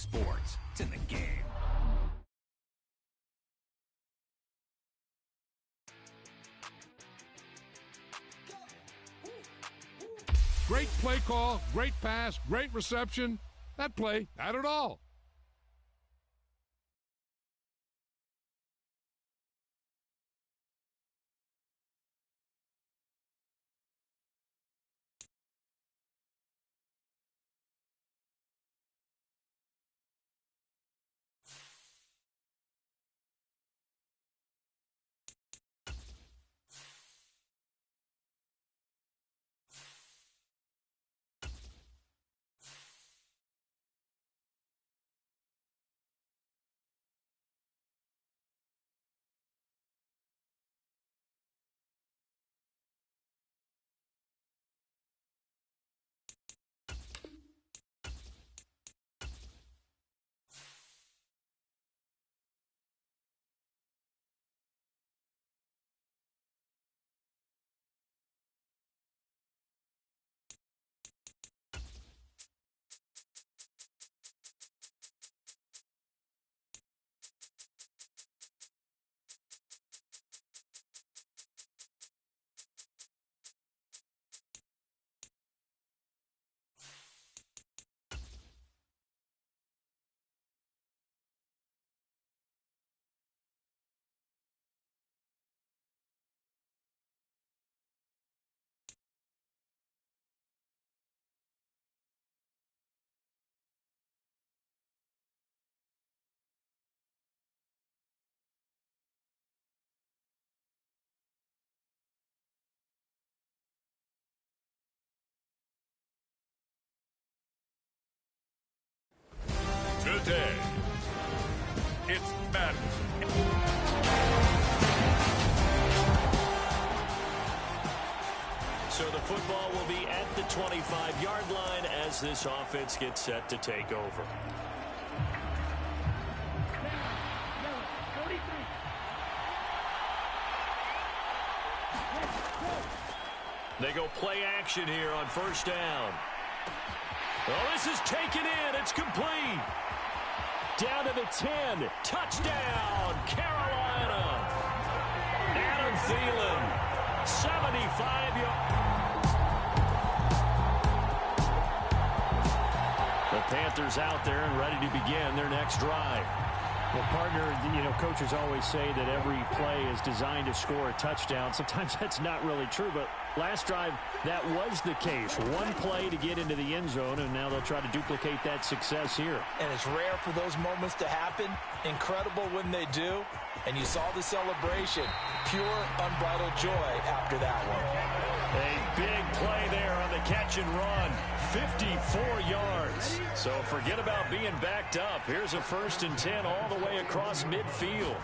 Sports. It's in the game. Great play call, great pass, great reception. That play had it all. Today, it's Madden. So the football will be at the 25-yard line as this offense gets set to take over. They go play action here on first down. Well, this is taken in. It's complete. Down to the 10. Touchdown, Carolina. Adam Thielen, 75 yards. The Panthers out there and ready to begin their next drive. Well, partner, coaches always say that every play is designed to score a touchdown. Sometimes that's not really true, but last drive, that was the case. One play to get into the end zone, and now they'll try to duplicate that success here. And it's rare for those moments to happen. Incredible when they do. And you saw the celebration. Pure, unbridled joy after that one. A big play there on the catch and run. 54 yards. So forget about being backed up. Here's a 1st and 10 all the way across midfield.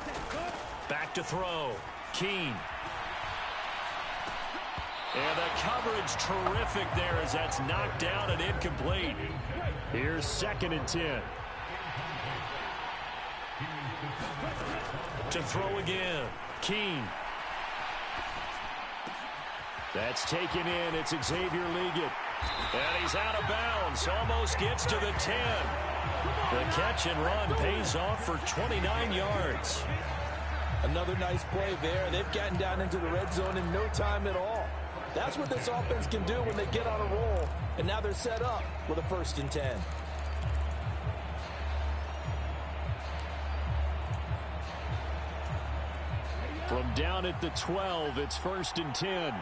Back to throw. Keene. And the coverage terrific there as that's knocked down and incomplete. Here's 2nd and 10. To throw again. Keene. That's taken in. It's Xavier Leggett. And he's out of bounds. Almost gets to the 10. The catch and run pays off for 29 yards. Another nice play there. They've gotten down into the red zone in no time at all. That's what this offense can do when they get on a roll. And now they're set up with a 1st and 10. From down at the 12, it's 1st and 10.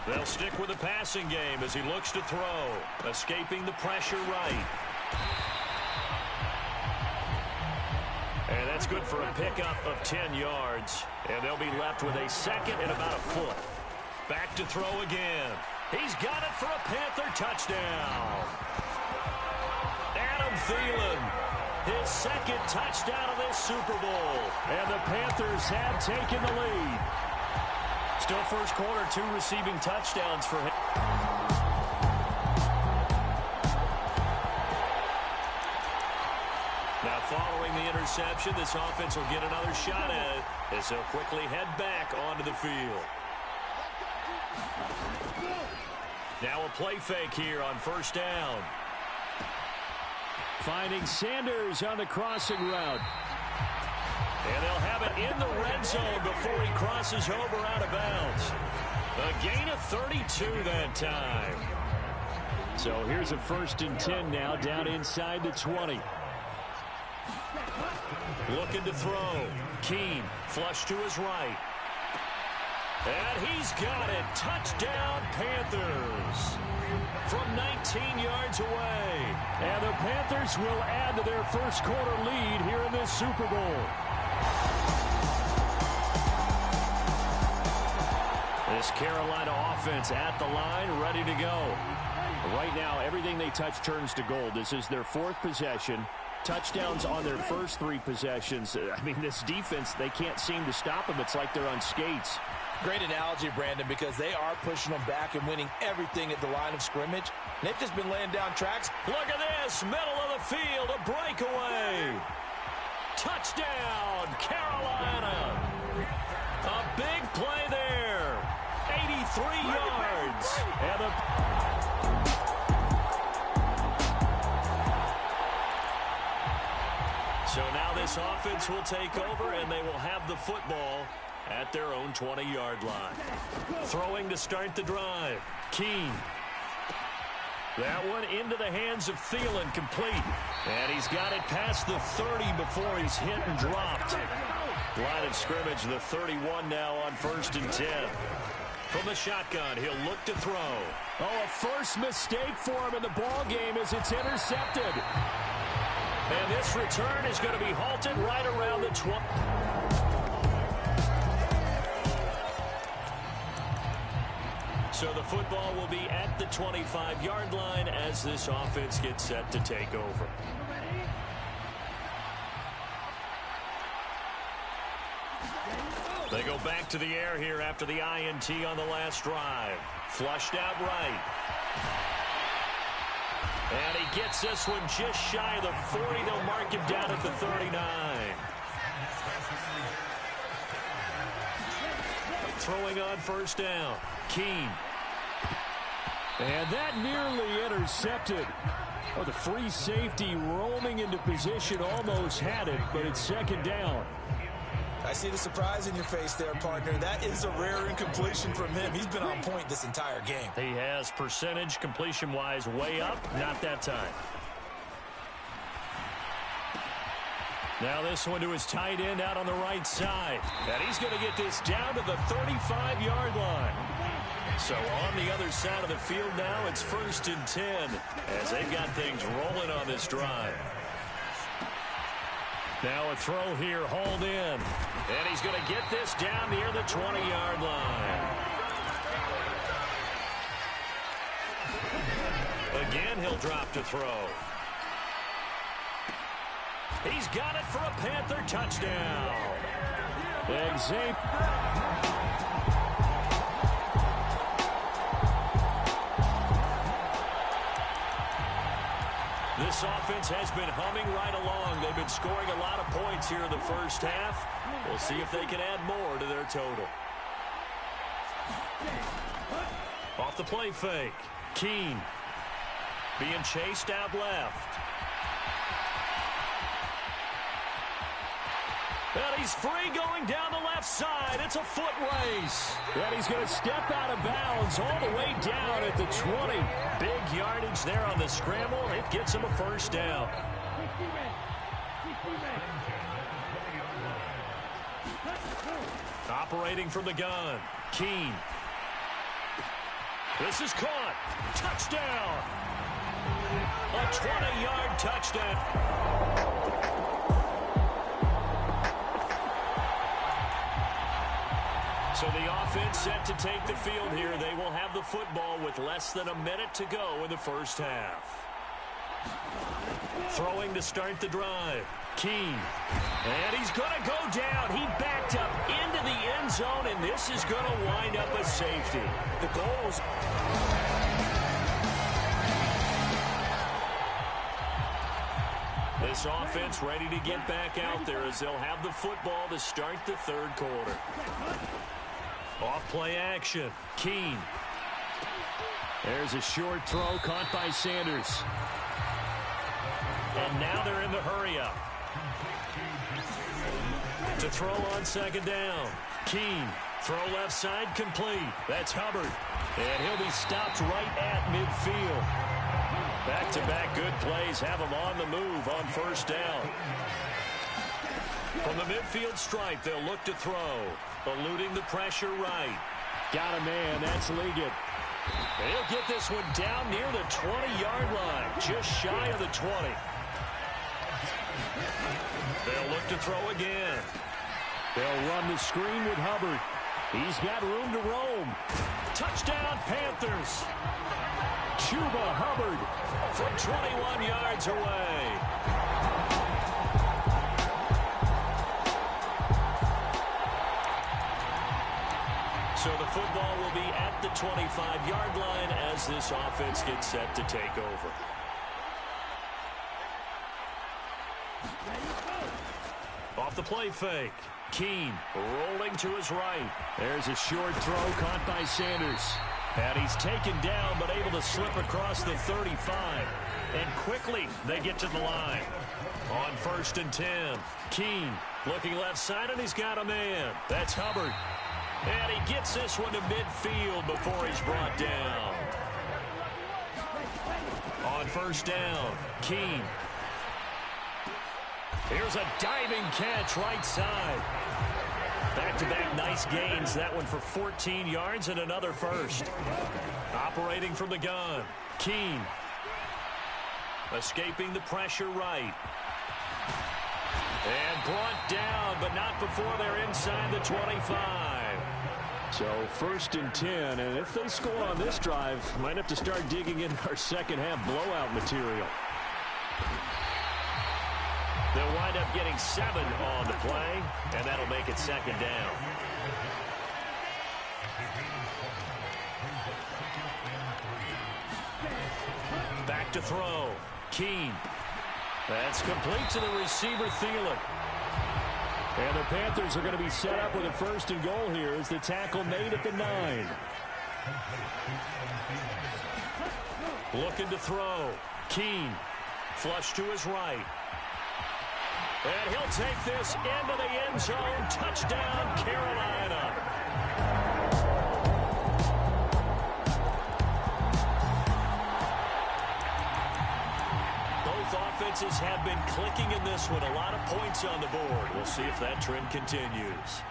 They'll stick with the passing game as he looks to throw. Escaping the pressure right. And that's good for a pickup of 10 yards. And they'll be left with a 2nd and about a foot. Back to throw again. He's got it for a Panther touchdown. Adam Thielen, his 2nd touchdown of this Super Bowl. And the Panthers have taken the lead. Still first quarter, 2 receiving touchdowns for him. Now following the interception, this offense will get another shot at it as they'll quickly head back onto the field. Now a play fake here on first down. Finding Sanders on the crossing route. And they'll have it in the red zone before he crosses over out of bounds. A gain of 32 that time. So here's a 1st and 10 now, down inside the 20. Looking to throw. Keene, flush to his right. And he's got it. Touchdown, Panthers. From 19 yards away. And the Panthers will add to their first quarter lead here in this Super Bowl. This Carolina offense at the line, ready to go. Right now, everything they touch turns to gold. This is their 4th possession. Touchdowns on their first 3 possessions. I mean, this defense, they can't seem to stop them. It's like they're on skates. Great analogy, Brandon, because they are pushing them back and winning everything at the line of scrimmage. They've just been laying down tracks. Look at this, middle of the field, a breakaway. Touchdown, Carolina. A big play there. 83 yards. And so now this offense will take over, and they will have the football at their own 20-yard line. Throwing to start the drive. Keene. That one into the hands of Thielen, complete. And he's got it past the 30 before he's hit and dropped. Line of scrimmage, the 31 now on 1st and 10. From the shotgun, he'll look to throw. Oh, a first mistake for him in the ball game as it's intercepted. And this return is going to be halted right around the 20. So the football will be at the 25-yard line as this offense gets set to take over. They go back to the air here after the INT on the last drive. Flushed out right. And he gets this one just shy of the 40. They'll mark him down at the 39. Throwing on first down. Keene. And that nearly intercepted. Oh, the free safety roaming into position almost had it, but it's 2nd down. I see the surprise in your face there, partner. That is a rare incompletion from him. He's been on point this entire game. He has percentage completion-wise way up. Not that time. Now this one to his tight end out on the right side. And he's going to get this down to the 35-yard line. So on the other side of the field now, it's 1st and 10 as they've got things rolling on this drive. Now a throw here, hauled in. And he's going to get this down near the 20-yard line. Again, he'll drop to throw. He's got it for a Panther touchdown. This offense has been humming right along. They've been scoring a lot of points here in the first half. We'll see if they can add more to their total. Off the play fake. Keene being chased out left. And he's free going down the left side. It's a foot race. And he's going to step out of bounds all the way down at the 20. Big yardage there on the scramble. It gets him a first down. Operating from the gun. Keene. This is caught. Touchdown. A 20-yard touchdown. So the offense set to take the field here. They will have the football with less than a minute to go in the first half. Throwing to start the drive. Keene. And he's going to go down. He backed up into the end zone, and this is going to wind up a safety. The goals. This offense ready to get back out there as they'll have the football to start the third quarter. Off play action. Keene. There's a short throw caught by Sanders. And now they're in the hurry-up. To throw on second down. Keene. Throw left side complete. That's Hubbard. And he'll be stopped right at midfield. Back-to-back good plays have him on the move on first down. From the midfield stripe, they'll look to throw. Eluding the pressure right. Got a man. That's Liggett. And he'll get this one down near the 20-yard line. Just shy of the 20. They'll look to throw again. They'll run the screen with Hubbard. He's got room to roam. Touchdown, Panthers. Chuba Hubbard from 21 yards away. So the football will be at the 25-yard line as this offense gets set to take over. Off the play fake. Keene rolling to his right. There's a short throw caught by Sanders. And he's taken down but able to slip across the 35. And quickly they get to the line. On 1st and 10. Keene looking left side and he's got a man. That's Hubbard. And he gets this one to midfield before he's brought down. On 1st down. Keene. Here's a diving catch right side. Back-to-back nice gains. That one for 14 yards and another first. Operating from the gun. Keene. Escaping the pressure right. And brought down, but not before they're inside the 25. So 1st and 10, and if they score on this drive, might have to start digging in our second half blowout material. They'll wind up getting 7 on the play, and that'll make it 2nd down. Back to throw. Keene. That's complete to the receiver, Thielen. And the Panthers are going to be set up with a 1st and goal here as the tackle made at the 9. Looking to throw. Keene. Flush to his right. And he'll take this into the end zone. Touchdown, Carolina. Both offenses have been clicking in this one. A lot of points on the board. We'll see if that trend continues.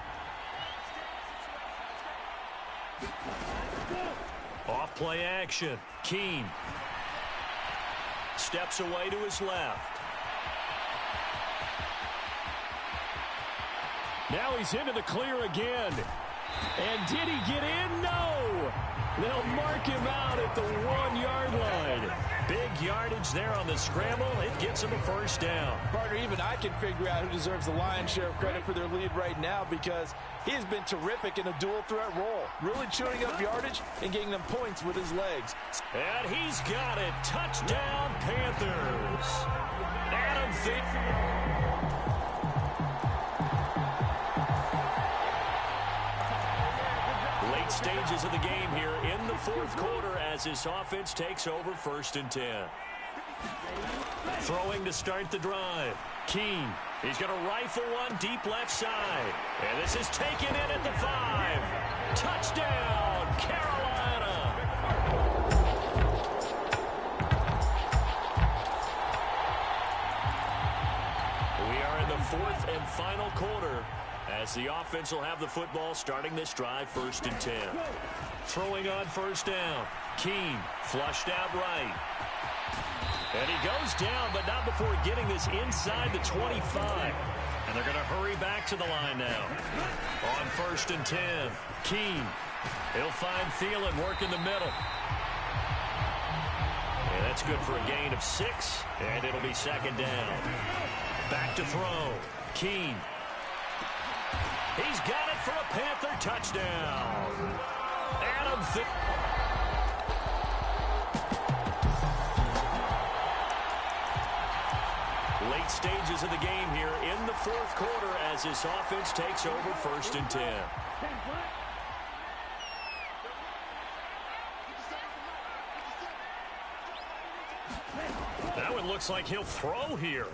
Off play action. Keene. Steps away to his left. Now he's into the clear again. And did he get in? No. They'll mark him out at the 1-yard line. Big yardage there on the scramble. It gets him a 1st down. Partner, even I can figure out who deserves the lion's share of credit for their lead right now because he has been terrific in a dual threat role. Really chewing up yardage and getting them points with his legs. And he's got it. Touchdown, Panthers. Adam Thielen. Late stages of the game here in the 4th quarter as this offense takes over 1st and 10. Throwing to start the drive. Keene. He's going to rifle one deep left side. And this is taken in at the 5. Touchdown, Carolina. We are in the 4th and final quarter as the offense will have the football starting this drive 1st and 10. Throwing on 1st down. Keene flushed out right. And he goes down, but not before getting this inside the 25. And they're going to hurry back to the line now. On 1st and 10. Keene. He'll find Thielen working the middle. And that's good for a gain of 6. And it'll be 2nd down. Back to throw. Keene. He's got it for a Panther touchdown. Adam Thielen. Late stages of the game here in the 4th quarter as this offense takes over 1st and 10. Now it looks like he'll throw here.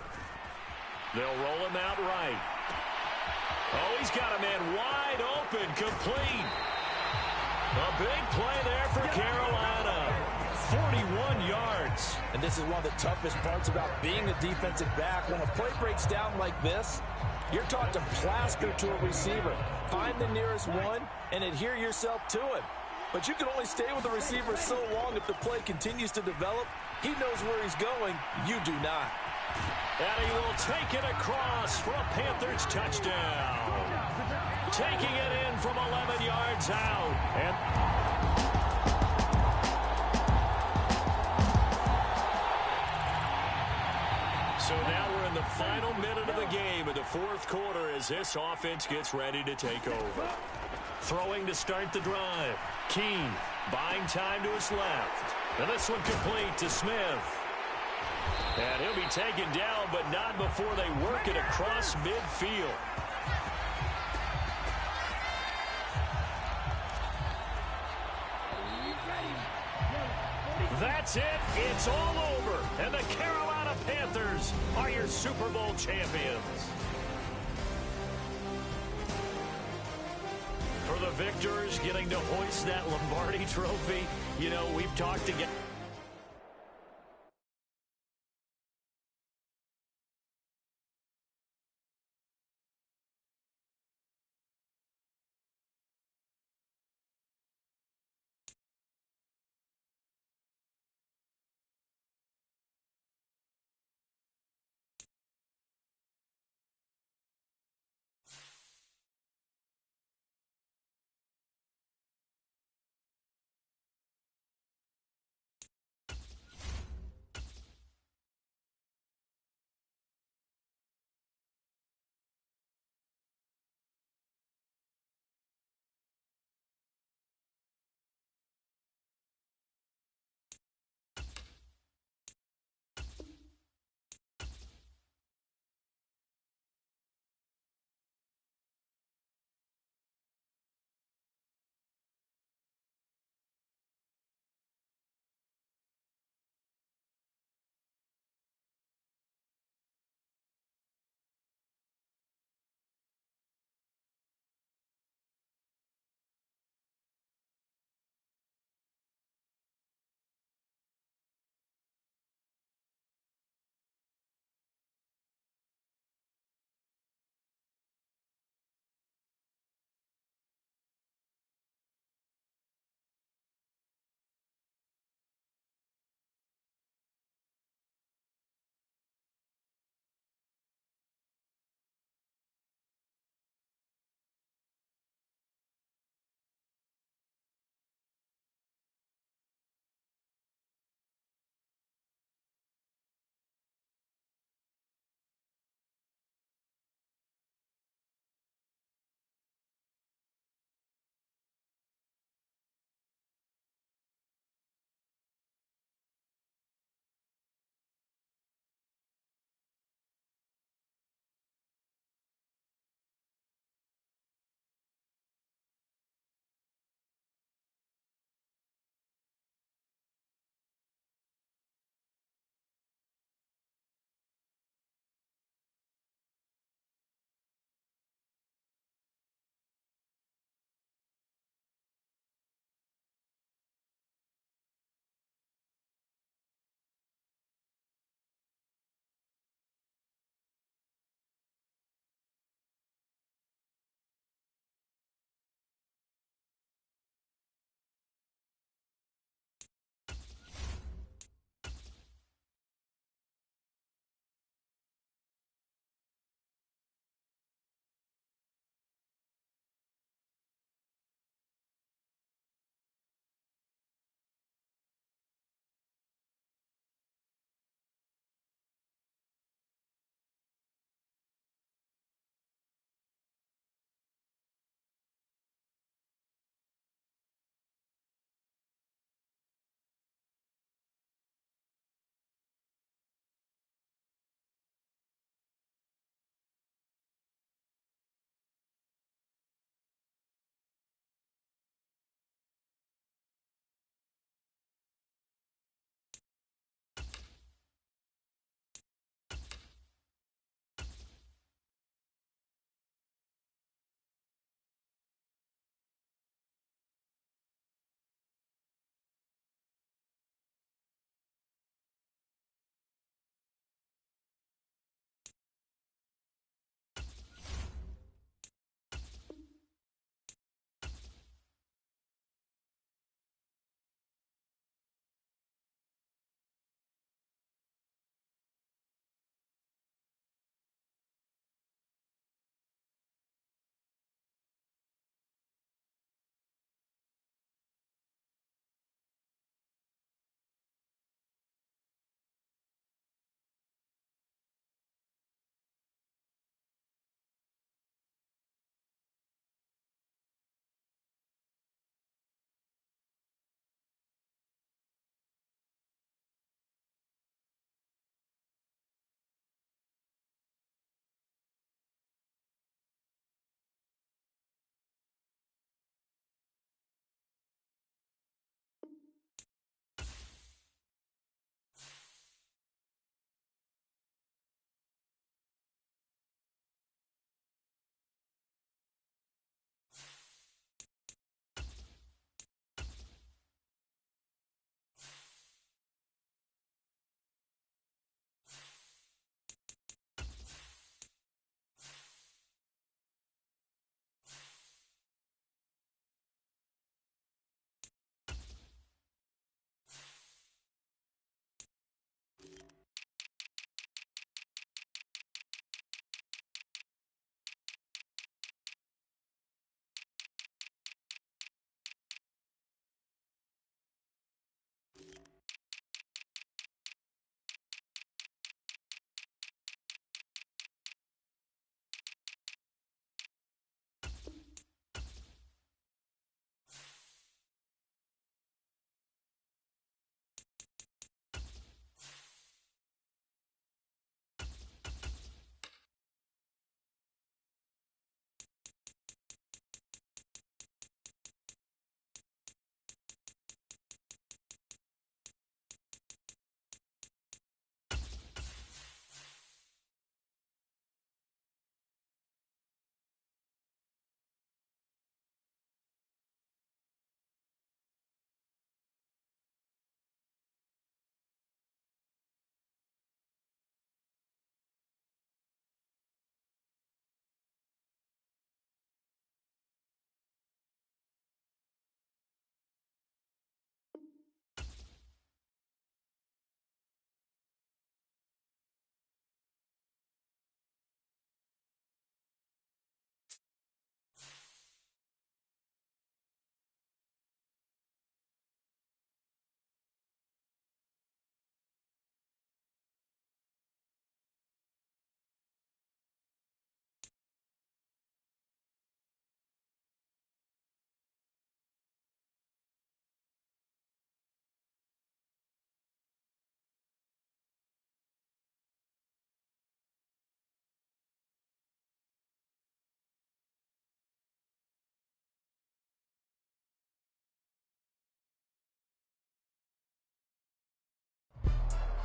They'll roll him out right. Oh, he's got a man wide open, complete. A big play there for Carolina. 41 yards. And this is one of the toughest parts about being a defensive back. When a play breaks down like this, you're taught to plaster to a receiver. Find the nearest one and adhere yourself to him. But you can only stay with the receiver so long if the play continues to develop. He knows where he's going. You do not. And he will take it across for a Panthers touchdown. Taking it in from 11 yards out. And so now we're in the final minute of the game in the fourth quarter as this offense gets ready to take over. Throwing to start the drive. Keene buying time to his left. And this one complete to Smith. And he'll be taken down, but not before they work it across midfield. That's it. It's all over. And the Carolina Panthers are your Super Bowl champions. For the victors getting to hoist that Lombardi trophy, you know, we've talked again.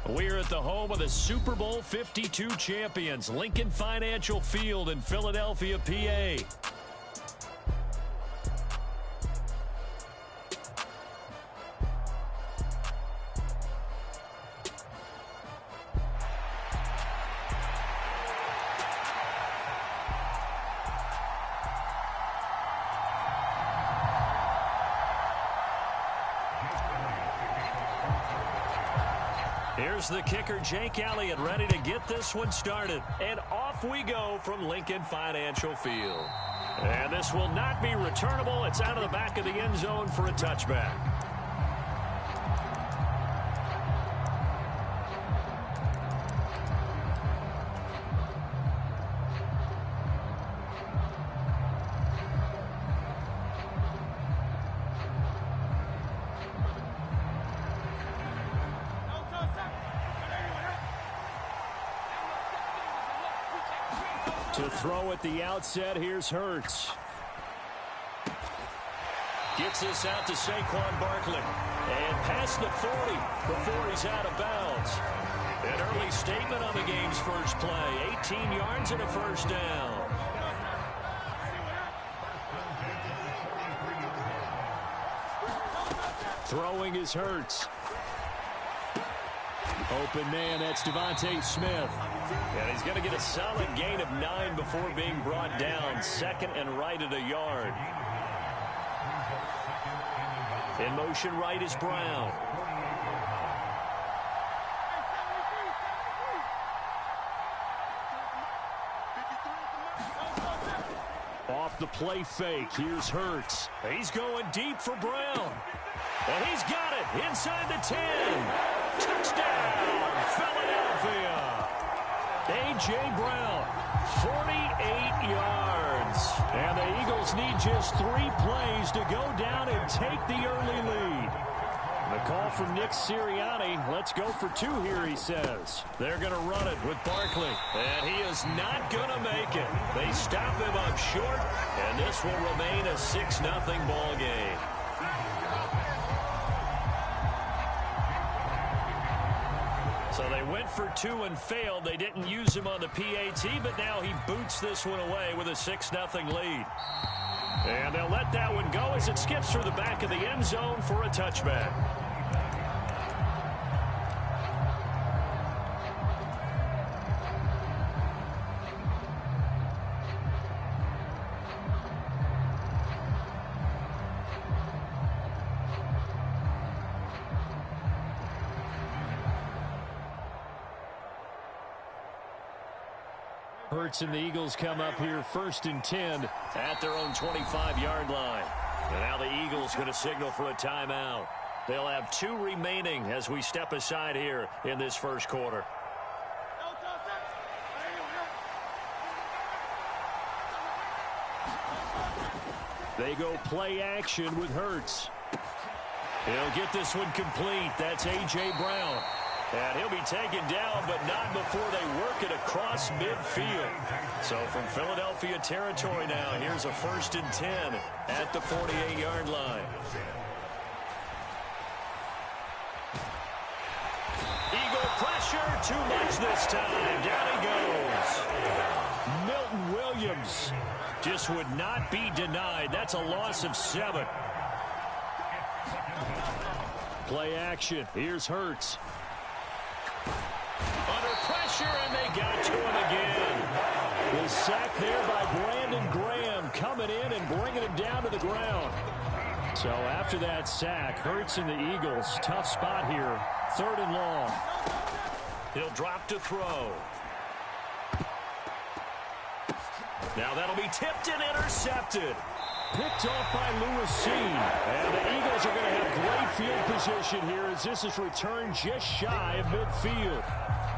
We're at the home of the Super Bowl 52 champions, Lincoln Financial Field in Philadelphia, PA. Here's the kicker, Jake Elliott, ready to get this one started. And off we go from Lincoln Financial Field. And this will not be returnable. It's out of the back of the end zone for a touchback. To throw at the outset, here's Hurts. Gets this out to Saquon Barkley. And past the 40 before he's out of bounds. An early statement on the game's first play. 18 yards and a first down. Throwing is Hurts. Open man, that's Devontae Smith. And he's going to get a solid gain of 9 before being brought down. Second and right at a yard. In motion right is Brown. Off the play fake, here's Hurts. He's going deep for Brown. And he's got it inside the 10. Touchdown, Philadelphia. A.J. Brown, 48 yards. And the Eagles need just 3 plays to go down and take the early lead. The call from Nick Sirianni. Let's go for 2 here, he says. They're going to run it with Barkley. And he is not going to make it. They stop him up short, and this will remain a 6-0 ball game. So they went for 2 and failed. They didn't use him on the PAT, but now he boots this one away with a 6-0 lead. And they'll let that one go as it skips through the back of the end zone for a touchback. Hurts and the Eagles come up here 1st and 10 at their own 25-yard line. And now the Eagles going to signal for a timeout. They'll have 2 remaining as we step aside here in this first quarter. They go play action with Hurts. He'll get this one complete. That's A.J. Brown. And he'll be taken down, but not before they work it across midfield. So from Philadelphia territory now, here's a 1st and 10 at the 48-yard line. Eagle pressure, too much this time. Down he goes. Milton Williams just would not be denied. That's a loss of 7. Play action. Here's Hurts. Under pressure, and they got to him again. The sack there by Brandon Graham coming in and bringing him down to the ground. So after that sack, Hurts and the Eagles, tough spot here. 3rd and long. He'll drop to throw. Now that'll be tipped and intercepted. Picked off by Lewis Seen. And the Eagles are going to have great field position here as this is returned just shy of midfield.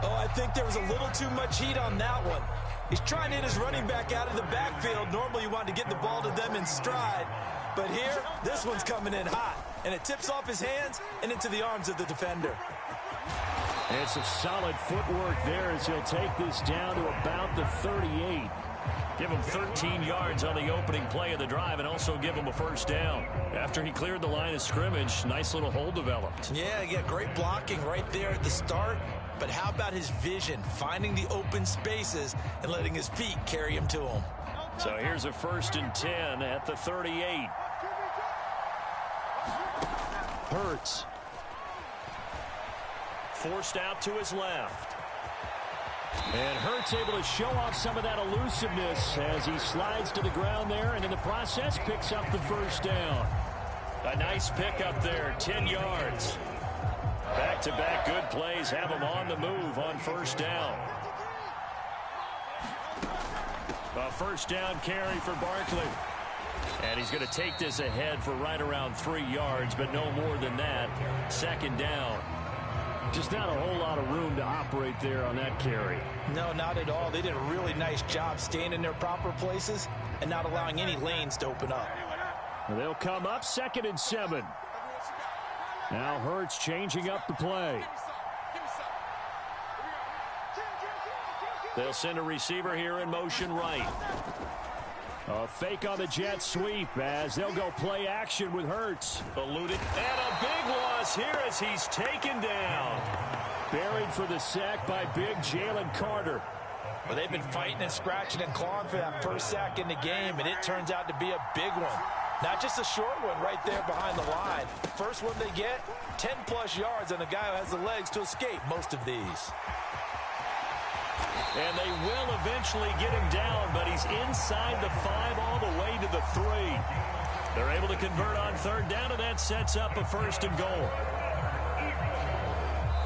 Oh, I think there was a little too much heat on that one. He's trying to hit his running back out of the backfield. Normally you want to get the ball to them in stride. But here, this one's coming in hot. And it tips off his hands and into the arms of the defender. And some solid footwork there as he'll take this down to about the 38. Give him 13 yards on the opening play of the drive and also give him a first down. After he cleared the line of scrimmage, nice little hole developed. Yeah, great blocking right there at the start. But how about his vision, finding the open spaces and letting his feet carry him to him? So here's a 1st and 10 at the 38. Hurts. Forced out to his left. And Hurts able to show off some of that elusiveness as he slides to the ground there, and in the process picks up the first down. A nice pickup there, 10 yards. Back-to-back good plays have him on the move on first down. A first down carry for Barkley. And he's going to take this ahead for right around 3 yards, but no more than that. 2nd down. Just not a whole lot of room to operate there on that carry. No, not at all. They did a really nice job staying in their proper places and not allowing any lanes to open up. They'll come up 2nd and 7. Now Hurts changing up the play. They'll send a receiver here in motion right. A fake on the jet sweep as they'll go play action with Hurts. Eluded. And a big loss here as he's taken down. Buried for the sack by big Jalen Carter. Well, they've been fighting and scratching and clawing for that first sack in the game, and it turns out to be a big one. Not just a short one right there behind the line. First one they get, 10-plus yards on the guy who has the legs to escape most of these. And they will eventually get him down, but he's inside the 5 all the way to the 3. They're able to convert on 3rd down, and that sets up a 1st and goal.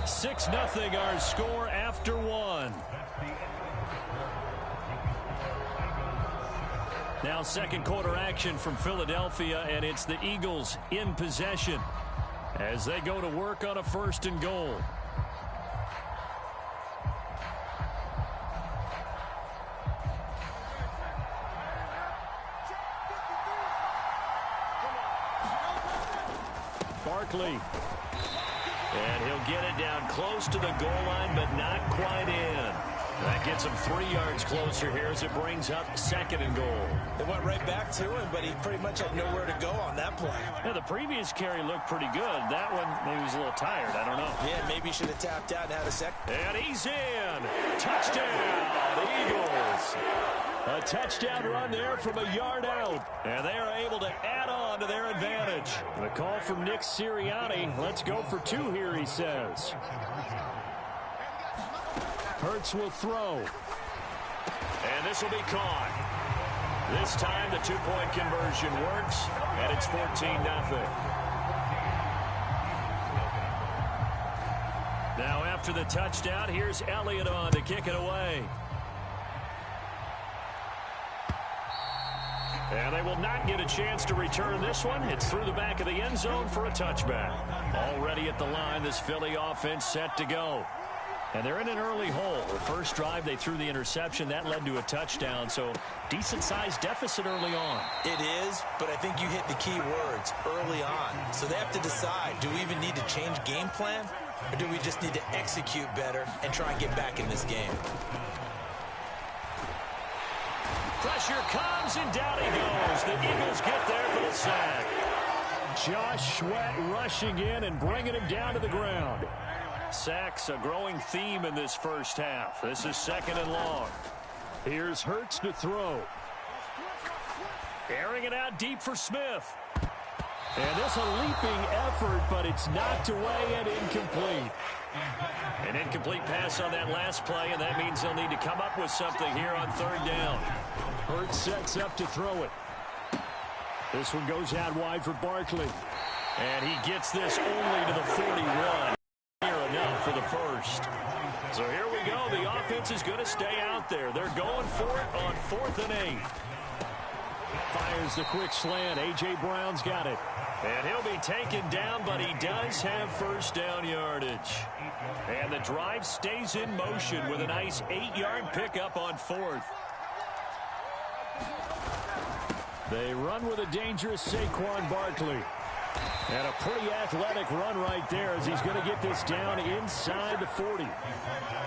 6-0 our score after 1. Now 2nd quarter action from Philadelphia, and it's the Eagles in possession as they go to work on a 1st and goal. Barkley. And he'll get it down close to the goal line, but not quite in. That gets him 3 yards closer here as it brings up 2nd and goal. They went right back to him, but he pretty much had nowhere to go on that play. Yeah, the previous carry looked pretty good. That one, maybe he was a little tired. I don't know. Yeah, maybe he should have tapped out and had a second. And he's in. Touchdown, the Eagles. A touchdown run there from a yard out. And they are able to add on to their advantage. The call from Nick Sirianni. Let's go for 2 here, he says. Hurts will throw. And this will be caught. This time the 2-point conversion works, and it's 14-0. Now after the touchdown, here's Elliott on to kick it away. And they will not get a chance to return this one. It's through the back of the end zone for a touchback. Already at the line, this Philly offense set to go. And they're in an early hole. The first drive, they threw the interception. That led to a touchdown, so decent-sized deficit early on. It is, but I think you hit the key words, early on. So they have to decide, do we even need to change game plan, or do we just need to execute better and try and get back in this game? Pressure comes, and down he goes. The Eagles get there for the sack. Josh Sweat rushing in and bringing him down to the ground. Sacks, a growing theme in this first half. This is 2nd and long. Here's Hurts to throw. Airing it out deep for Smith. And this a leaping effort, but it's knocked away and incomplete. An incomplete pass on that last play, and that means they'll need to come up with something here on 3rd down. Hurts sets up to throw it. This one goes out wide for Barkley. And he gets this only to the 41. Enough for the first. So here we go. The offense is going to stay out there. They're going for it on 4th and 8. Fires the quick slant. A.J. Brown's got it. And he'll be taken down, but he does have first down yardage. And the drive stays in motion with a nice 8-yard pickup on 4th. They run with a dangerous Saquon Barkley. And a pretty athletic run right there as he's going to get this down inside the 40.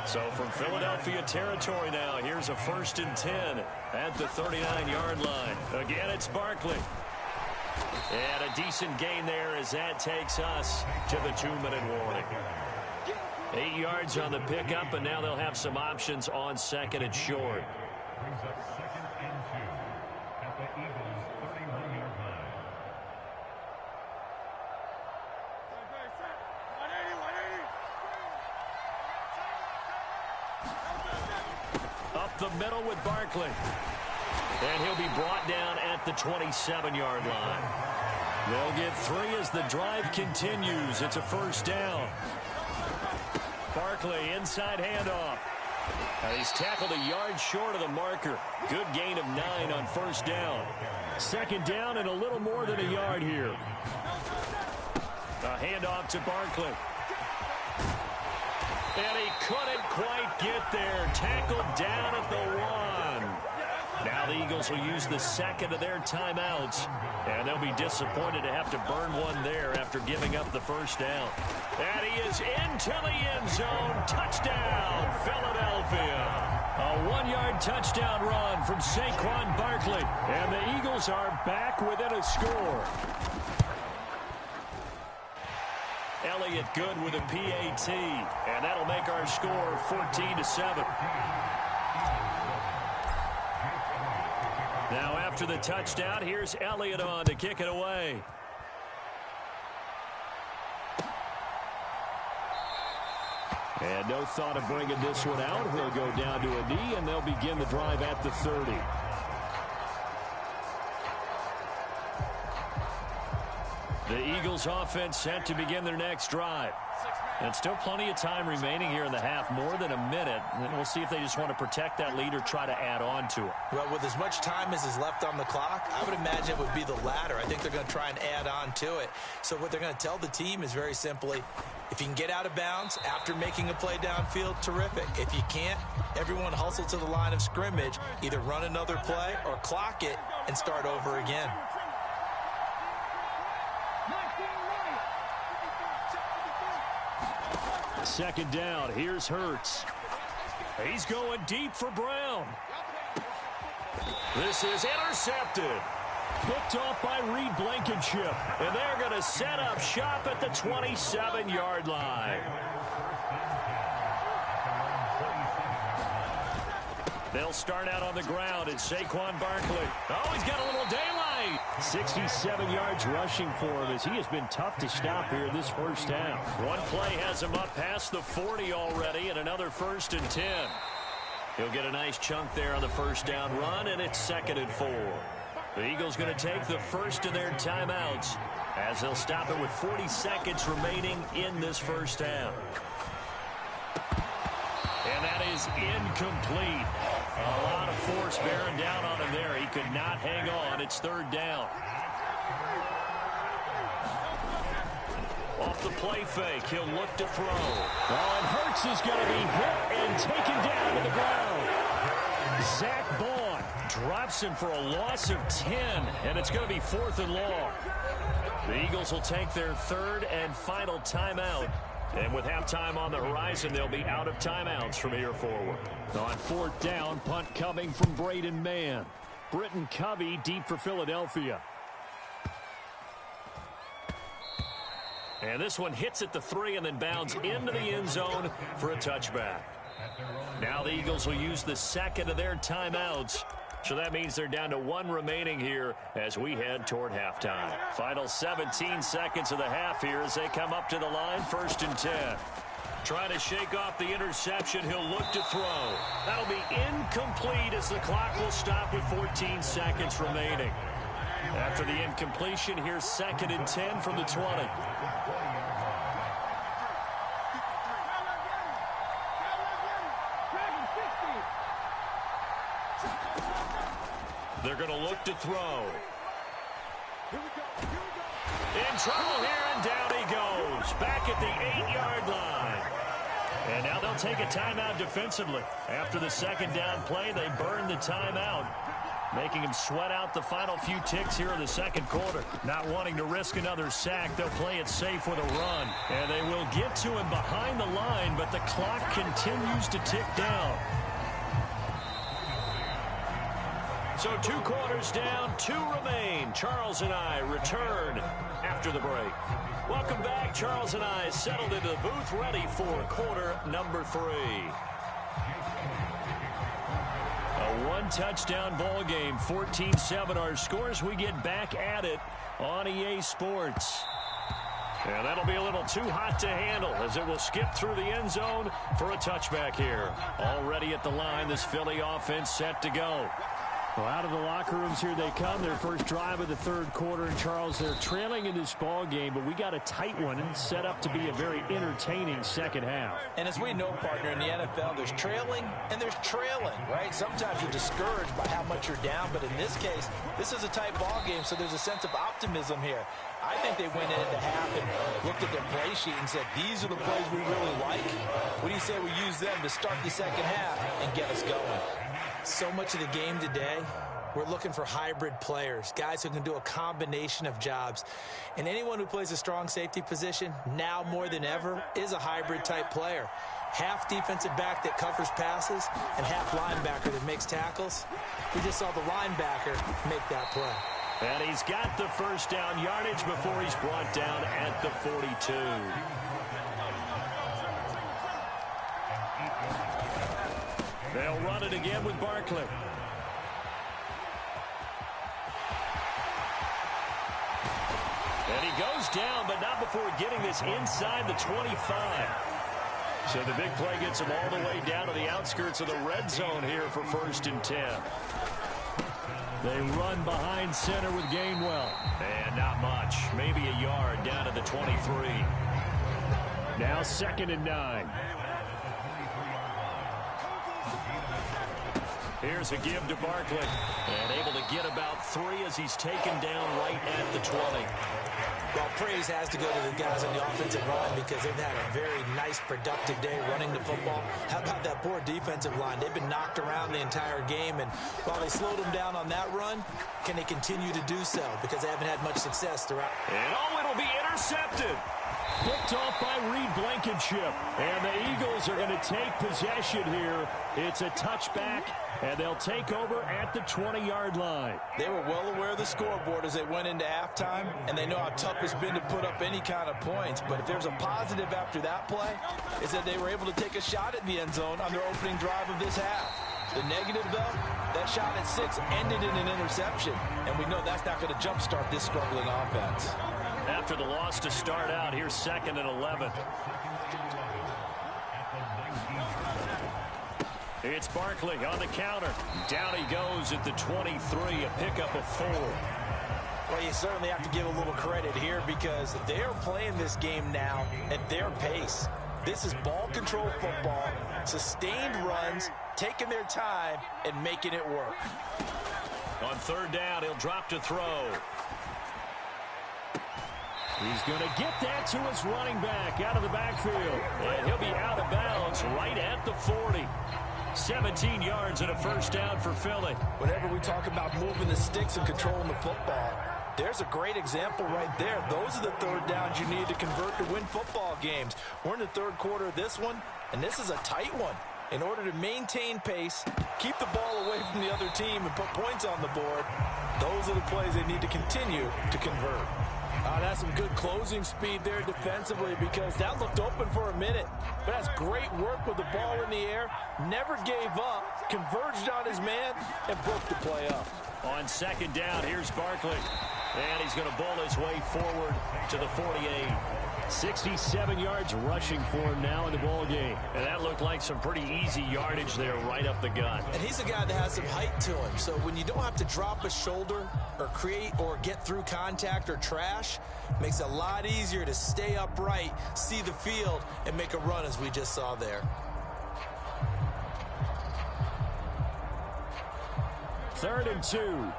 So from Philadelphia territory now, here's a 1st and 10 at the 39-yard line. Again, it's Barkley. And a decent gain there as that takes us to the 2-minute warning. 8 yards on the pickup, and now they'll have some options on 2nd and short. Brings up 2nd and 2 at the Eagles' 31-yard line. Up the middle with Barkley. And he'll be brought down at the 27-yard line. They'll get 3 as the drive continues. It's a 1st down. Barkley, inside handoff. He's tackled a yard short of the marker. Good gain of 9 on 1st down. 2nd down and a little more than a yard here. A handoff to Barkley. And he couldn't quite get there. Tackled down at the 1. Now the Eagles will use the 2nd of their timeouts. And they'll be disappointed to have to burn one there after giving up the 1st down. And he is into the end zone. Touchdown, Philadelphia. A 1-yard touchdown run from Saquon Barkley. And the Eagles are back within a score. Elliott good with a PAT. And that'll make our score 14-7. Now after the touchdown, here's Elliott on to kick it away. And no thought of bringing this one out. He'll go down to a knee, and they'll begin the drive at the 30. The Eagles offense set to begin their next drive. And still plenty of time remaining here in the half, more than a minute. And we'll see if they just want to protect that lead or try to add on to it. Well, with as much time as is left on the clock, I would imagine it would be the latter. I think they're going to try and add on to it. So what they're going to tell the team is very simply, if you can get out of bounds after making a play downfield, terrific. If you can't, everyone hustle to the line of scrimmage, either run another play or clock it and start over again. Second down. Here's Hurts. He's going deep for Brown. This is intercepted. Picked off by Reed Blankenship. And they're going to set up shop at the 27-yard line. They'll start out on the ground. It's Saquon Barkley. Oh, he's got a little daylight. 67 yards rushing for him as he has been tough to stop here this first half. One play has him up past the 40 already, and another 1st and 10. He'll get a nice chunk there on the 1st down run, and it's 2nd and 4. The Eagles going to take the first of their timeouts as they'll stop it with 40 seconds remaining in this first half. And that is incomplete. A lot of force bearing down on him there. He could not hang on. It's 3rd down. Off the play fake, he'll look to throw. Oh, and Hurts is going to be hit and taken down to the ground. Zach Bond drops him for a loss of 10, and it's going to be 4th and long. The Eagles will take their 3rd and final timeout. And with halftime on the horizon, they'll be out of timeouts from here forward. On 4th down, punt coming from Braden Mann. Britton Covey deep for Philadelphia. And this one hits at the 3 and then bounds into the end zone for a touchback. Now the Eagles will use the 2nd of their timeouts. So that means they're down to 1 remaining here as we head toward halftime. Final 17 seconds of the half here as they come up to the line, 1st and 10. Trying to shake off the interception. He'll look to throw. That'll be incomplete as the clock will stop with 14 seconds remaining. After the incompletion, here's 2nd and 10 from the 20. They're going to look to throw. In trouble here, and down he goes. Back at the 8-yard line. And now they'll take a timeout defensively. After the 2nd down play, they burn the timeout. making him sweat out the final few ticks here in the second quarter. Not wanting to risk another sack, they'll play it safe with a run. And they will get to him behind the line, but the clock continues to tick down. So 2 quarters down, 2 remain. Charles and I return after the break. Welcome back. Charles and I settled into the booth, ready for quarter number 3. A 1-touchdown ball game, 14-7 our scores. We get back at it on EA Sports. And that'll be a little too hot to handle as it will skip through the end zone for a touchback here. Already at the line, this Philly offense set to go. Well, out of the locker rooms here they come. Their first drive of the third quarter. And, Charles, they're trailing in this ball game, but we got a tight one and set up to be a very entertaining second half. And as we know, partner, in the NFL, there's trailing and there's trailing, right? Sometimes you're discouraged by how much you're down, but in this case, this is a tight ball game, so there's a sense of optimism here. I think they went into half and looked at their play sheet and said, these are the plays we really like. What do you say we use them to start the second half and get us going? So much of the game today, we're looking for hybrid players, guys who can do a combination of jobs. And anyone who plays a strong safety position, now more than ever, is a hybrid type player. Half defensive back that covers passes and half linebacker that makes tackles. We just saw the linebacker make that play. And he's got the first down yardage before he's brought down at the 42. They'll run it again with Barkley. And he goes down, but not before getting this inside the 25. So the big play gets him all the way down to the outskirts of the red zone here for 1st and 10. They run behind center with Gainwell. And not much. Maybe a yard down to the 23. Now 2nd and 9. Here's a give to Barkley. And able to get about 3 as he's taken down right at the 20. Well, praise has to go to the guys on the offensive line because they've had a very nice, productive day running the football. How about that poor defensive line? They've been knocked around the entire game, and while they slowed them down on that run, can they continue to do so? Because they haven't had much success throughout. And it'll be intercepted. Picked off by Reed Blankenship. And the Eagles are going to take possession here. It's a touchback, and they'll take over at the 20-yard line. They were well aware of the scoreboard as they went into halftime, and they know how tough it's been to put up any kind of points. But if there's a positive after that play, is that they were able to take a shot at the end zone on their opening drive of this half. The negative, though, that shot at 6 ended in an interception, and we know that's not going to jumpstart this struggling offense. After the loss to start out, here's 2nd and 11. It's Barkley on the counter. Down he goes at the 23, a pickup of 4. Well, you certainly have to give a little credit here because they're playing this game now at their pace. This is ball control football, sustained runs, taking their time, and making it work. On 3rd down, he'll drop to throw. He's going to get that to his running back out of the backfield. And he'll be out of bounds right at the 40. 17 yards and a first down for Philly. Whenever we talk about moving the sticks and controlling the football, there's a great example right there. Those are the 3rd downs you need to convert to win football games. We're in the 3rd quarter of this one, and this is a tight one. In order to maintain pace, keep the ball away from the other team, and put points on the board, those are the plays they need to continue to convert. That's some good closing speed there defensively because that looked open for a minute. But that's great work with the ball in the air. Never gave up, converged on his man, and broke the play up. On 2nd down, here's Barkley. And he's going to bowl his way forward to the 48. 67 yards rushing for him now in the ball game. And that looked like some pretty easy yardage there right up the gut. And he's a guy that has some height to him. So when you don't have to drop a shoulder or create or get through contact or trash, makes it a lot easier to stay upright, see the field, and make a run as we just saw there. 3rd and 2.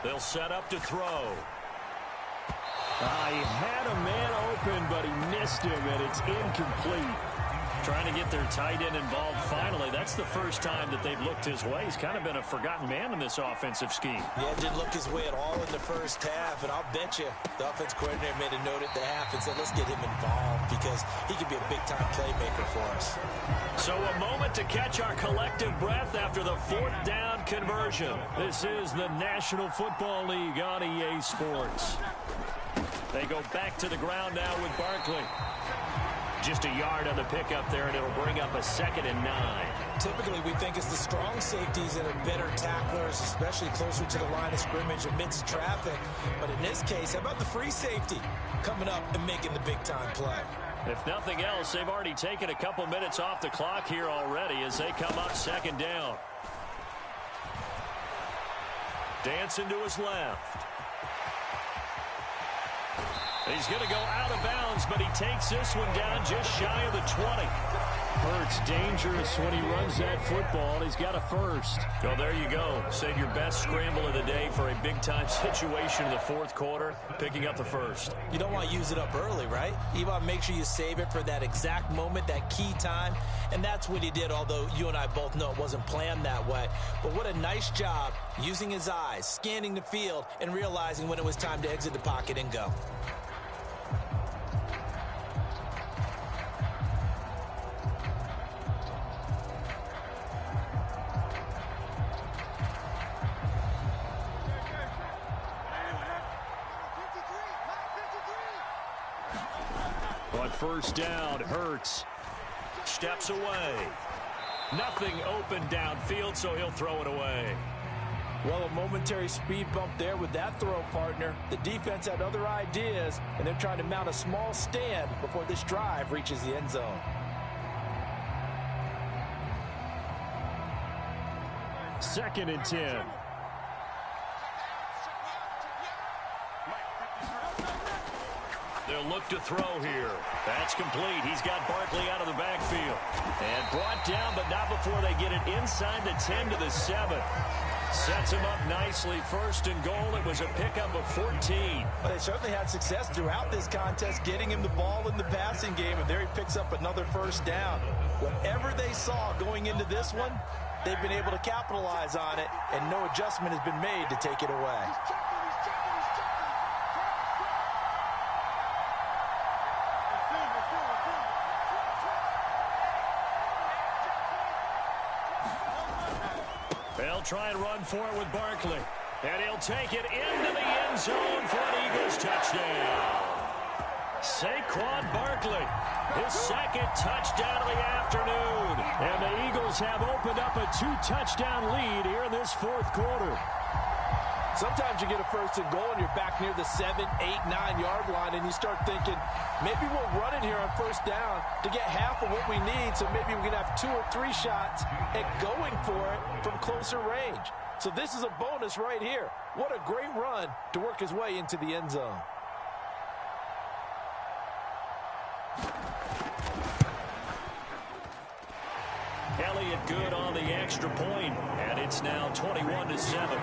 They'll set up to throw. He had a man open, but he missed him, and it's incomplete. Trying to get their tight end involved finally. That's the first time that they've looked his way. He's kind of been a forgotten man in this offensive scheme. Yeah, didn't look his way at all in the first half. And I'll bet you the offense coordinator made a note at the half and said, let's get him involved because he could be a big-time playmaker for us. So a moment to catch our collective breath after the 4th down conversion. This is the National Football League on EA Sports. They go back to the ground now with Barkley. Just a yard on the pickup there, and it'll bring up a 2nd and 9. Typically, we think it's the strong safeties that are better tacklers, especially closer to the line of scrimmage amidst traffic. But in this case, how about the free safety coming up and making the big-time play? If nothing else, they've already taken a couple minutes off the clock here already as they come up 2nd down. Dancing to his left. He's going to go out of bounds, but he takes this one down just shy of the 20. Hurts dangerous when he runs that football. He's got a first. Well, there you go. Save your best scramble of the day for a big-time situation in the 4th quarter, picking up the first. You don't want to use it up early, right? You want to make sure you save it for that exact moment, that key time. And that's what he did, although you and I both know it wasn't planned that way. But what a nice job using his eyes, scanning the field, and realizing when it was time to exit the pocket and go. On 1st down, Hurts Steps away. Nothing open downfield, so he'll throw it away. Well, a momentary speed bump there with that throw, partner. The defense had other ideas, and they're trying to mount a small stand before this drive reaches the end zone. Second and 10. They'll look to throw here. That's complete. He's got Barkley out of the backfield. And brought down, but not before they get it inside the 10 to the 7. Sets him up nicely. 1st and goal. It was a pickup of 14. But they certainly had success throughout this contest, getting him the ball in the passing game, and there he picks up another 1st down. Whatever they saw going into this one, they've been able to capitalize on it, and no adjustment has been made to take it away. They'll try and run for it with Barkley. And he'll take it into the end zone for an Eagles touchdown. Saquon Barkley, his 2nd touchdown of the afternoon. And the Eagles have opened up a 2-touchdown lead here in this 4th quarter. Sometimes you get a 1st and goal and you're back near the 7, 8, 9-yard line, and you start thinking, maybe we'll run it here on 1st down to get half of what we need, so maybe we can have 2 or 3 shots at going for it from closer range. So this is a bonus right here. What a great run to work his way into the end zone. Elliott good on the extra point, and it's now 21-7.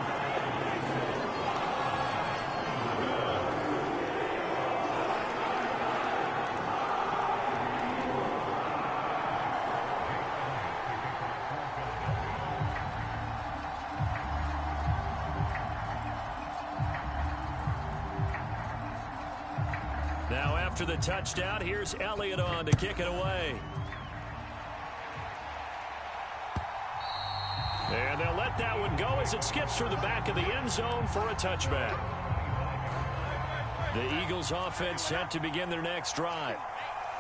Now after the touchdown, here's Elliott on to kick it away. And they'll let that one go as it skips through the back of the end zone for a touchback. The Eagles offense set to begin their next drive.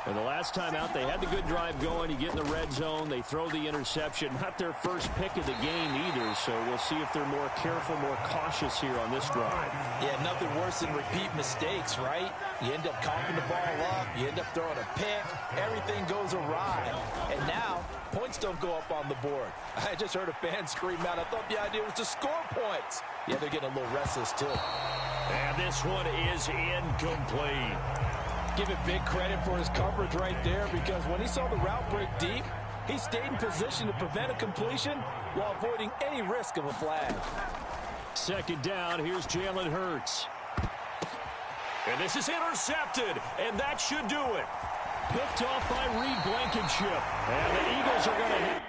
And the last time out, they had the good drive going. You get in the red zone, they throw the interception. Not their first pick of the game either, so we'll see if they're more careful, more cautious here on this drive. Yeah, nothing worse than repeat mistakes, right? You end up coughing the ball up, you end up throwing a pick, everything goes awry. And now, points don't go up on the board. I just heard a fan scream out, I thought the idea was to score points. Yeah, they're getting a little restless too. And this one is incomplete. Give it big credit for his coverage right there, because when he saw the route break deep, he stayed in position to prevent a completion while avoiding any risk of a flag. 2nd down, here's Jalen Hurts. And this is intercepted, and that should do it. picked off by Reed Blankenship. And the Eagles are going to hit.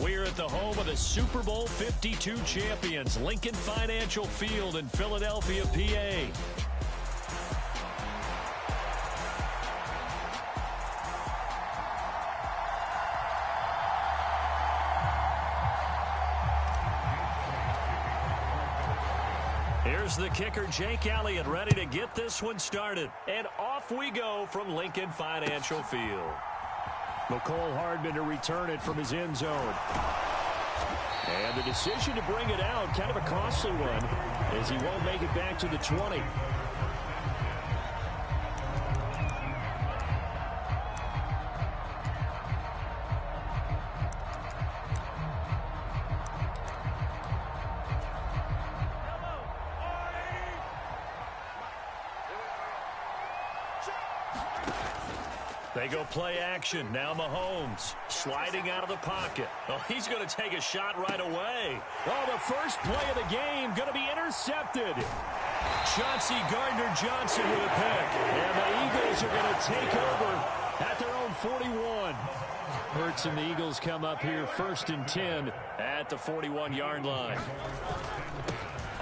We're at the home of the Super Bowl 52 champions, Lincoln Financial Field in Philadelphia, PA. Here's the kicker, Jake Elliott, ready to get this one started. And off we go from Lincoln Financial Field. McCole Hardman to return it from his end zone. And the decision to bring it out, kind of a costly one, as he won't make it back to the 20. They go play action. Now Mahomes sliding out of the pocket. Oh, he's going to take a shot right away. Oh, the first play of the game going to be intercepted. Chauncey Gardner-Johnson with a pick. And the Eagles are going to take over at their own 41. Hurts and the Eagles come up here 1st and 10 at the 41-yard line.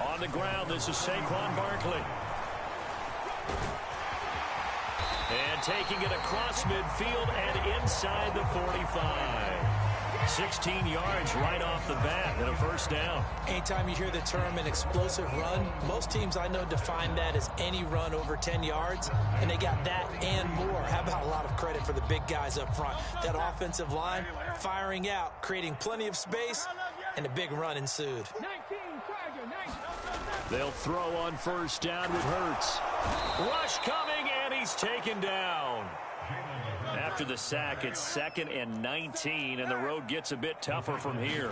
On the ground, this is Saquon Barkley. And taking it across midfield and inside the 45. 16 yards right off the bat and a first down. Anytime you hear the term an explosive run, most teams I know define that as any run over 10 yards, and they got that and more. How about a lot of credit for the big guys up front? That offensive line firing out, creating plenty of space, and a big run ensued. They'll throw on first down with Hurts. Rush coming, and he's taken down. After the sack, it's 2nd and 19, and the road gets a bit tougher from here.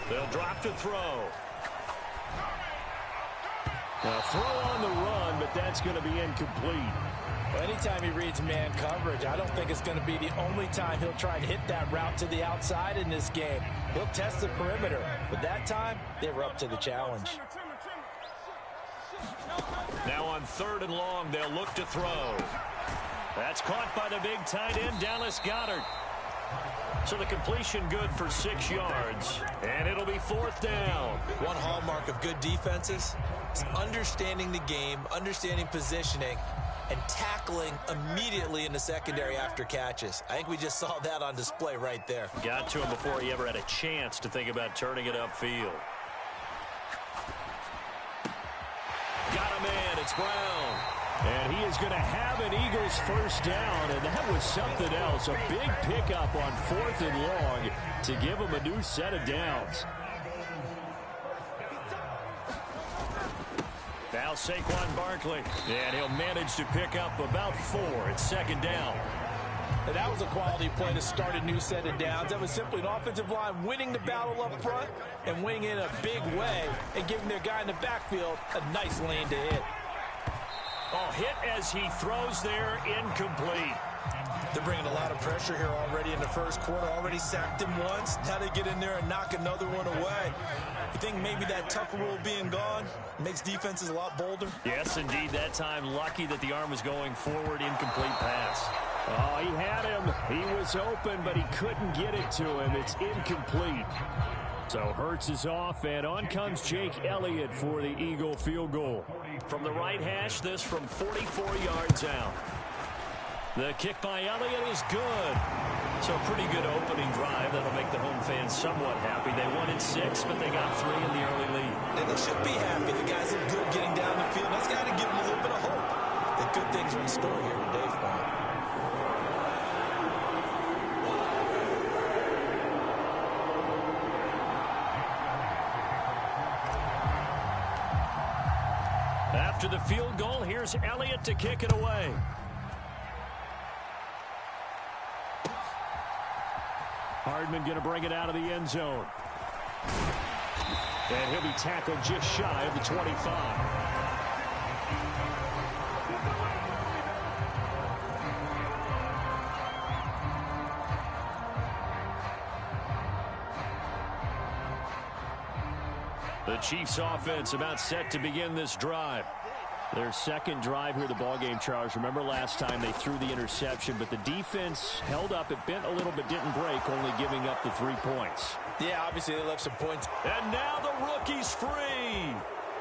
They'll drop to throw. Now throw on the run, but that's going to be incomplete. Well, anytime he reads man coverage, I don't think it's going to be the only time he'll try to hit that route to the outside in this game. He'll test the perimeter, but that time, they were up to the challenge. Now on 3rd and long, they'll look to throw. That's caught by the big tight end, Dallas Goedert. So the completion good for 6 yards, and it'll be 4th down. One hallmark of good defenses is understanding the game, understanding positioning, and tackling immediately in the secondary after catches. I think we just saw that on display right there. Got to him before he ever had a chance to think about turning it upfield. Got a man, it's Brown. And he is going to have an Eagles first down, and that was something else. A big pickup on 4th and long to give him a new set of downs. Now Saquon Barkley, and he'll manage to pick up about 4 at 2nd down. And that was a quality play to start a new set of downs. That was simply an offensive line winning the battle up front and winning in a big way and giving their guy in the backfield a nice lane to hit. Oh, hit as he throws there, incomplete. They're bringing a lot of pressure here already in the first quarter. Already sacked him once. Now they get in there and knock another one away. You think maybe that Tucker rule being gone makes defenses a lot bolder? Yes, indeed. That time, lucky that the arm was going forward. Incomplete pass. Oh, he had him. He was open, but he couldn't get it to him. It's incomplete. So Hurts is off, and on comes Jake Elliott for the Eagle field goal. From the right hash, this from 44 yards out. The kick by Elliott is good. So a pretty good opening drive. That'll make the home fans somewhat happy. They wanted 6, but they got 3 in the early lead. And they should be happy. The guys look good getting down the field. That's got to give them a little bit of hope that good things are in store here today for them. After the field goal, here's Elliott to kick it away. Hardman going to bring it out of the end zone. And he'll be tackled just shy of the 25. The Chiefs offense about set to begin this drive. Their second drive here of the ballgame, Charles. Remember last time they threw the interception, but the defense held up. It bent a little but didn't break, only giving up the 3 points. Yeah, obviously they left some points. And now the rookie's free.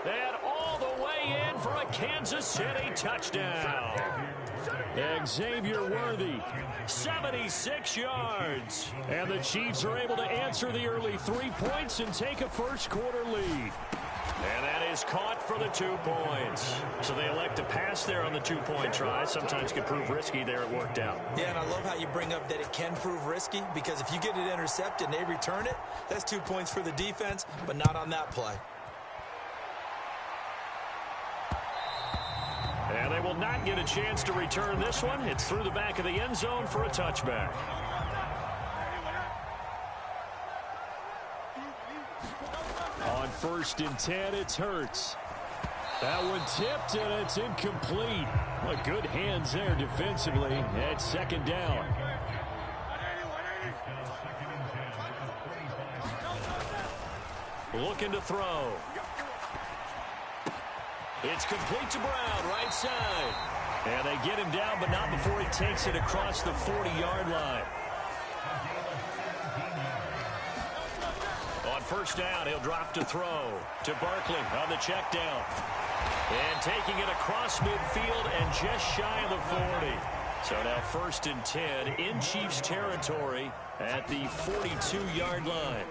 And all the way in for a Kansas City touchdown. Xavier Worthy. 76 yards. And the Chiefs are able to answer the early 3 points and take a first quarter lead. And that is caught for the 2 points. So they elect to pass there on the 2-point try. Sometimes can prove risky. There it worked out. Yeah, and I love how you bring up that it can prove risky, because if you get it intercepted and they return it, that's 2 points for the defense, but not on that play. And they will not get a chance to return this one. It's through the back of the end zone for a touchback. On 1st and 10, it's Hurts. That one tipped, and it's incomplete. Well, good hands there defensively at 2nd down. Looking to throw. It's complete to Brown, right side. And they get him down, but not before he takes it across the 40-yard line. On 1st down, he'll drop to throw to Barkley on the check down. And taking it across midfield and just shy of the 40. So now 1st and 10 in Chiefs territory at the 42-yard line.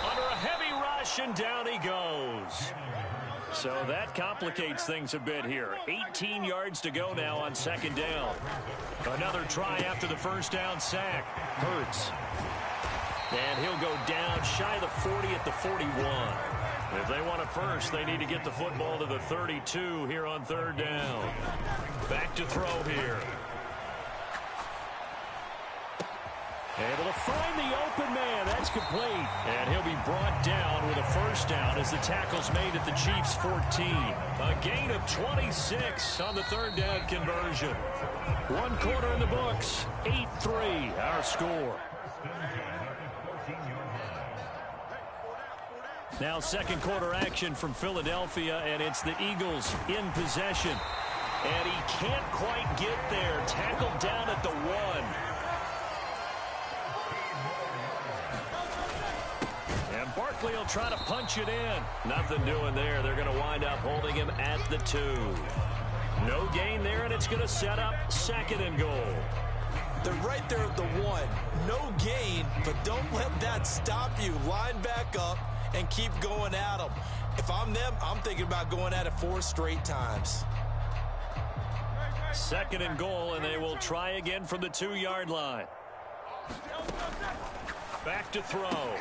Under a heavy rush, and down he goes. So that complicates things a bit here. 18 yards to go now on 2nd down. Another try after the 1st down sack. Hurts. And he'll go down shy of the 40 at the 41. If they want a first, they need to get the football to the 32 here on 3rd down. Back to throw here. Able to find the open man. That's complete. And he'll be brought down with a 1st down as the tackle's made at the Chiefs' 14. A gain of 26 on the 3rd down conversion. 1 quarter in the books. 8-3 our score. Now 2nd quarter action from Philadelphia, and it's the Eagles in possession. And he can't quite get there. Tackled down at the 1. And Barkley will try to punch it in. Nothing doing there. They're going to wind up holding him at the 2. No gain there, and it's going to set up 2nd and goal. They're right there at the 1. No gain, but don't let that stop you. Line back up and keep going at them. If I'm them, I'm thinking about going at it 4 straight times. 2nd and goal, and they will try again from the 2-yard line. Back to throw.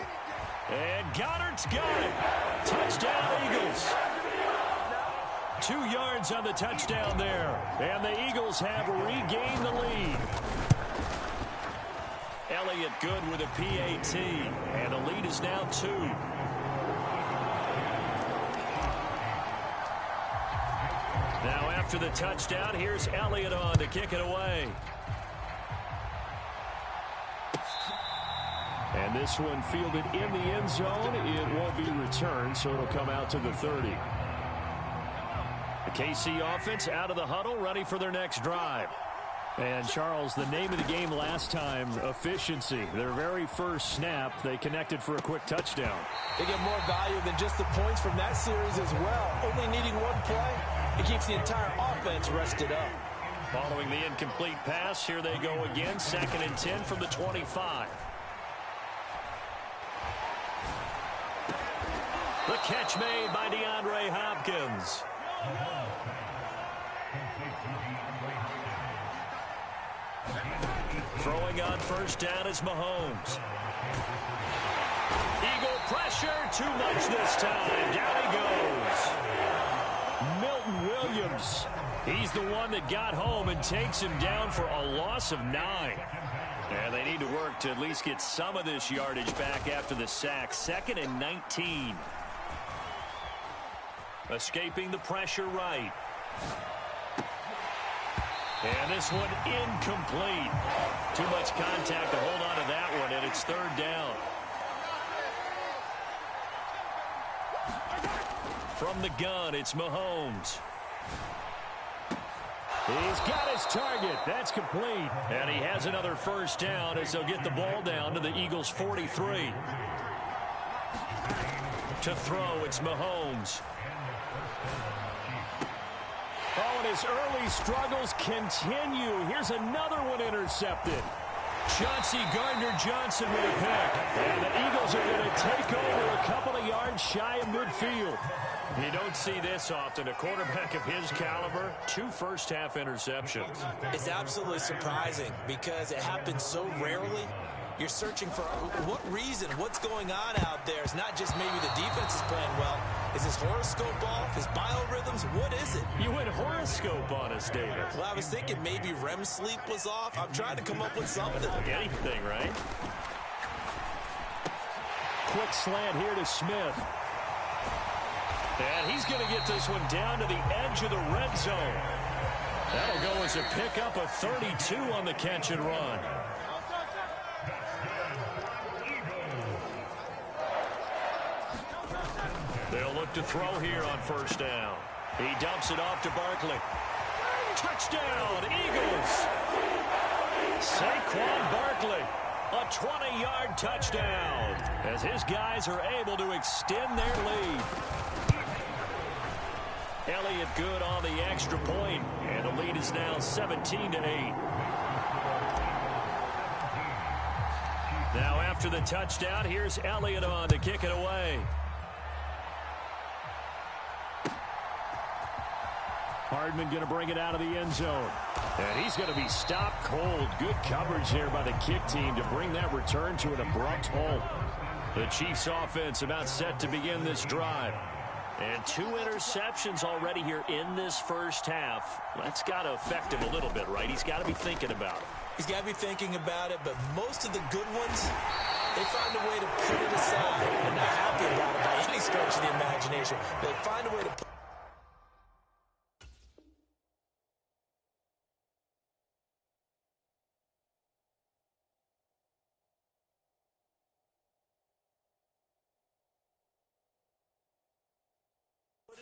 And Goddard's got it. Touchdown, Eagles. 2 yards on the touchdown there. And the Eagles have regained the lead. Elliott good with a PAT. And the lead is now 2. Now after the touchdown, here's Elliott on to kick it away. And this one fielded in the end zone. It won't be returned, so it'll come out to the 30. The KC offense out of the huddle, ready for their next drive. And, Charles, the name of the game last time, efficiency. Their very first snap, they connected for a quick touchdown. They get more value than just the points from that series as well. Only needing one play, it keeps the entire offense rested up. Following the incomplete pass, here they go again. 2nd and 10 from the 25. The catch made by DeAndre Hopkins. Throwing on first down is Mahomes. Eagle pressure, too much this time. Down he goes. Milton Williams. He's the one that got home and takes him down for a loss of 9. And they need to work to at least get some of this yardage back after the sack. 2nd and 19. Escaping the pressure right. And this one incomplete. Too much contact to hold on to that one, and it's 3rd down. From the gun, it's Mahomes. He's got his target. That's complete. And he has another first down as they'll get the ball down to the Eagles' 43. To throw, it's Mahomes. Oh, and his early struggles continue. Here's another one intercepted. Chauncey Gardner-Johnson with a pick. And the Eagles are going to take over a couple of yards shy of midfield. You don't see this often. A quarterback of his caliber, 2 first-half interceptions. It's absolutely surprising because it happens so rarely. You're searching for what reason, what's going on out there. It's not just maybe the defense is playing well. Is his horoscope off? His biorhythms? What is it? You went horoscope on us, David. Well, I was thinking maybe REM sleep was off. I'm trying to come up with something. Anything, right? Quick slant here to Smith. And he's going to get this one down to the edge of the red zone. That'll go as a pickup of 32 on the catch and run. They'll look to throw here on first down. He dumps it off to Barkley. Touchdown, Eagles! Saquon Barkley, a 20-yard touchdown, as his guys are able to extend their lead. Elliott good on the extra point, and the lead is now 17-8. Now after the touchdown, here's Elliott on to kick it away. Hardman going to bring it out of the end zone. And he's going to be stopped cold. Good coverage there by the kick team to bring that return to an abrupt halt. The Chiefs offense about set to begin this drive. And 2 interceptions already here in this first half. That's got to affect him a little bit, right? He's got to be thinking about it. He's got to be thinking about it, but most of the good ones, they find a way to put it aside. They're not happy about it by any stretch of the imagination. They find a way to put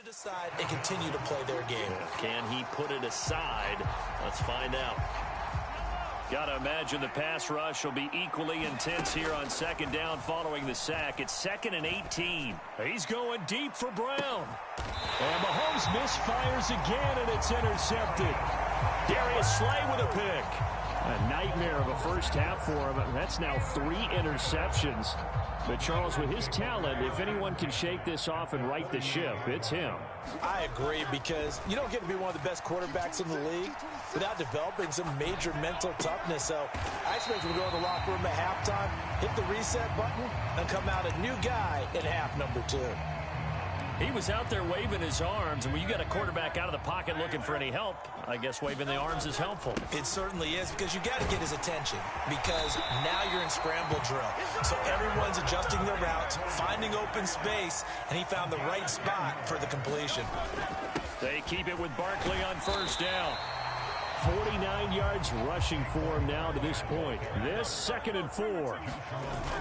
it aside and continue to play their game. Can he put it aside? Let's find out. Got to imagine the pass rush will be equally intense here on 2nd down following the sack. It's 2nd and 18. He's going deep for Brown. And Mahomes misfires again, and it's intercepted. Darius Slay with a pick. A nightmare of a first half for him. That's now 3 interceptions. But, Charles, with his talent, if anyone can shake this off and right the ship, it's him. I agree, because you don't get to be one of the best quarterbacks in the league without developing some major mental toughness. So I expect him to go in the locker room at halftime, hit the reset button, and come out a new guy in half number 2. He was out there waving his arms, and when you got a quarterback out of the pocket looking for any help, I guess waving the arms is helpful. It certainly is, because you got to get his attention, because now you're in scramble drill. So everyone's adjusting their routes, finding open space, and he found the right spot for the completion. They keep it with Barkley on first down. 49 yards rushing for him now to this point. This 2nd and 4.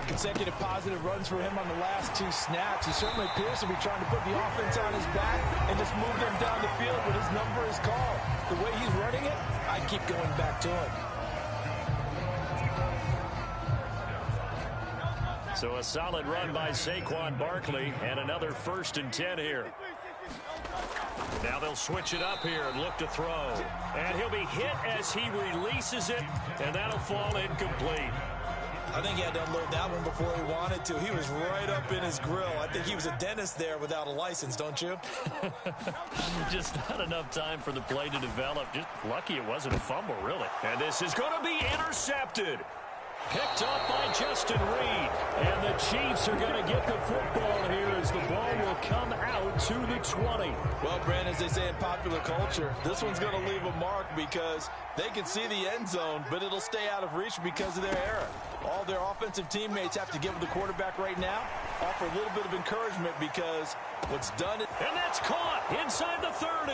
Consecutive positive runs for him on the last 2 snaps. He certainly appears to be trying to put the offense on his back and just move them down the field when his number is called. The way he's running it, I keep going back to him. So a solid run by Saquon Barkley, and another 1st and 10 here. Now they'll switch it up here and look to throw. And he'll be hit as he releases it, and that'll fall incomplete. I think he had to unload that one before he wanted to. He was right up in his grill. I think he was a dentist there without a license, don't you? Just not enough time for the play to develop. Just lucky it wasn't a fumble, really. And this is going to be intercepted. Picked up by Justin Reed. And the Chiefs are going to get the football here as the ball will come out to the 20. Well, Brandon, as they say in popular culture, this one's going to leave a mark because they can see the end zone, but it'll stay out of reach because of their error. All their offensive teammates have to give the quarterback right now, offer a little bit of encouragement because what's done. And that's caught inside the 30.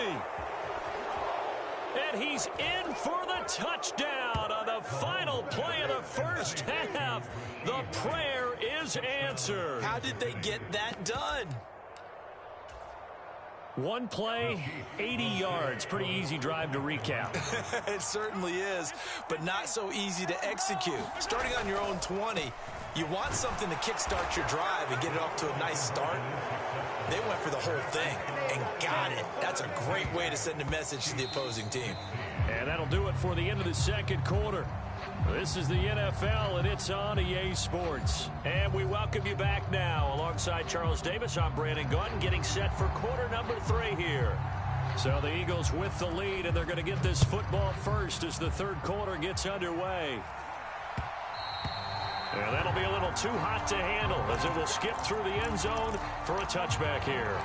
And he's in for the touchdown on the final play of the first half. The prayer is answered. How did they get that done? One play, 80 yards. Pretty easy drive to recap. It certainly is, but not so easy to execute. Starting on your own 20, you want something to kickstart your drive and get it off to a nice start. They went for the whole thing and got it. That's a great way to send a message to the opposing team. And that'll do it for the end of the 2nd quarter. This is the NFL, and it's on EA Sports. And we welcome you back now. Alongside Charles Davis, I'm Brandon Gunn, getting set for quarter number 3 here. So the Eagles with the lead, and they're going to get this football first as the 3rd quarter gets underway. And that'll be a little too hot to handle as it will skip through the end zone for a touchback here.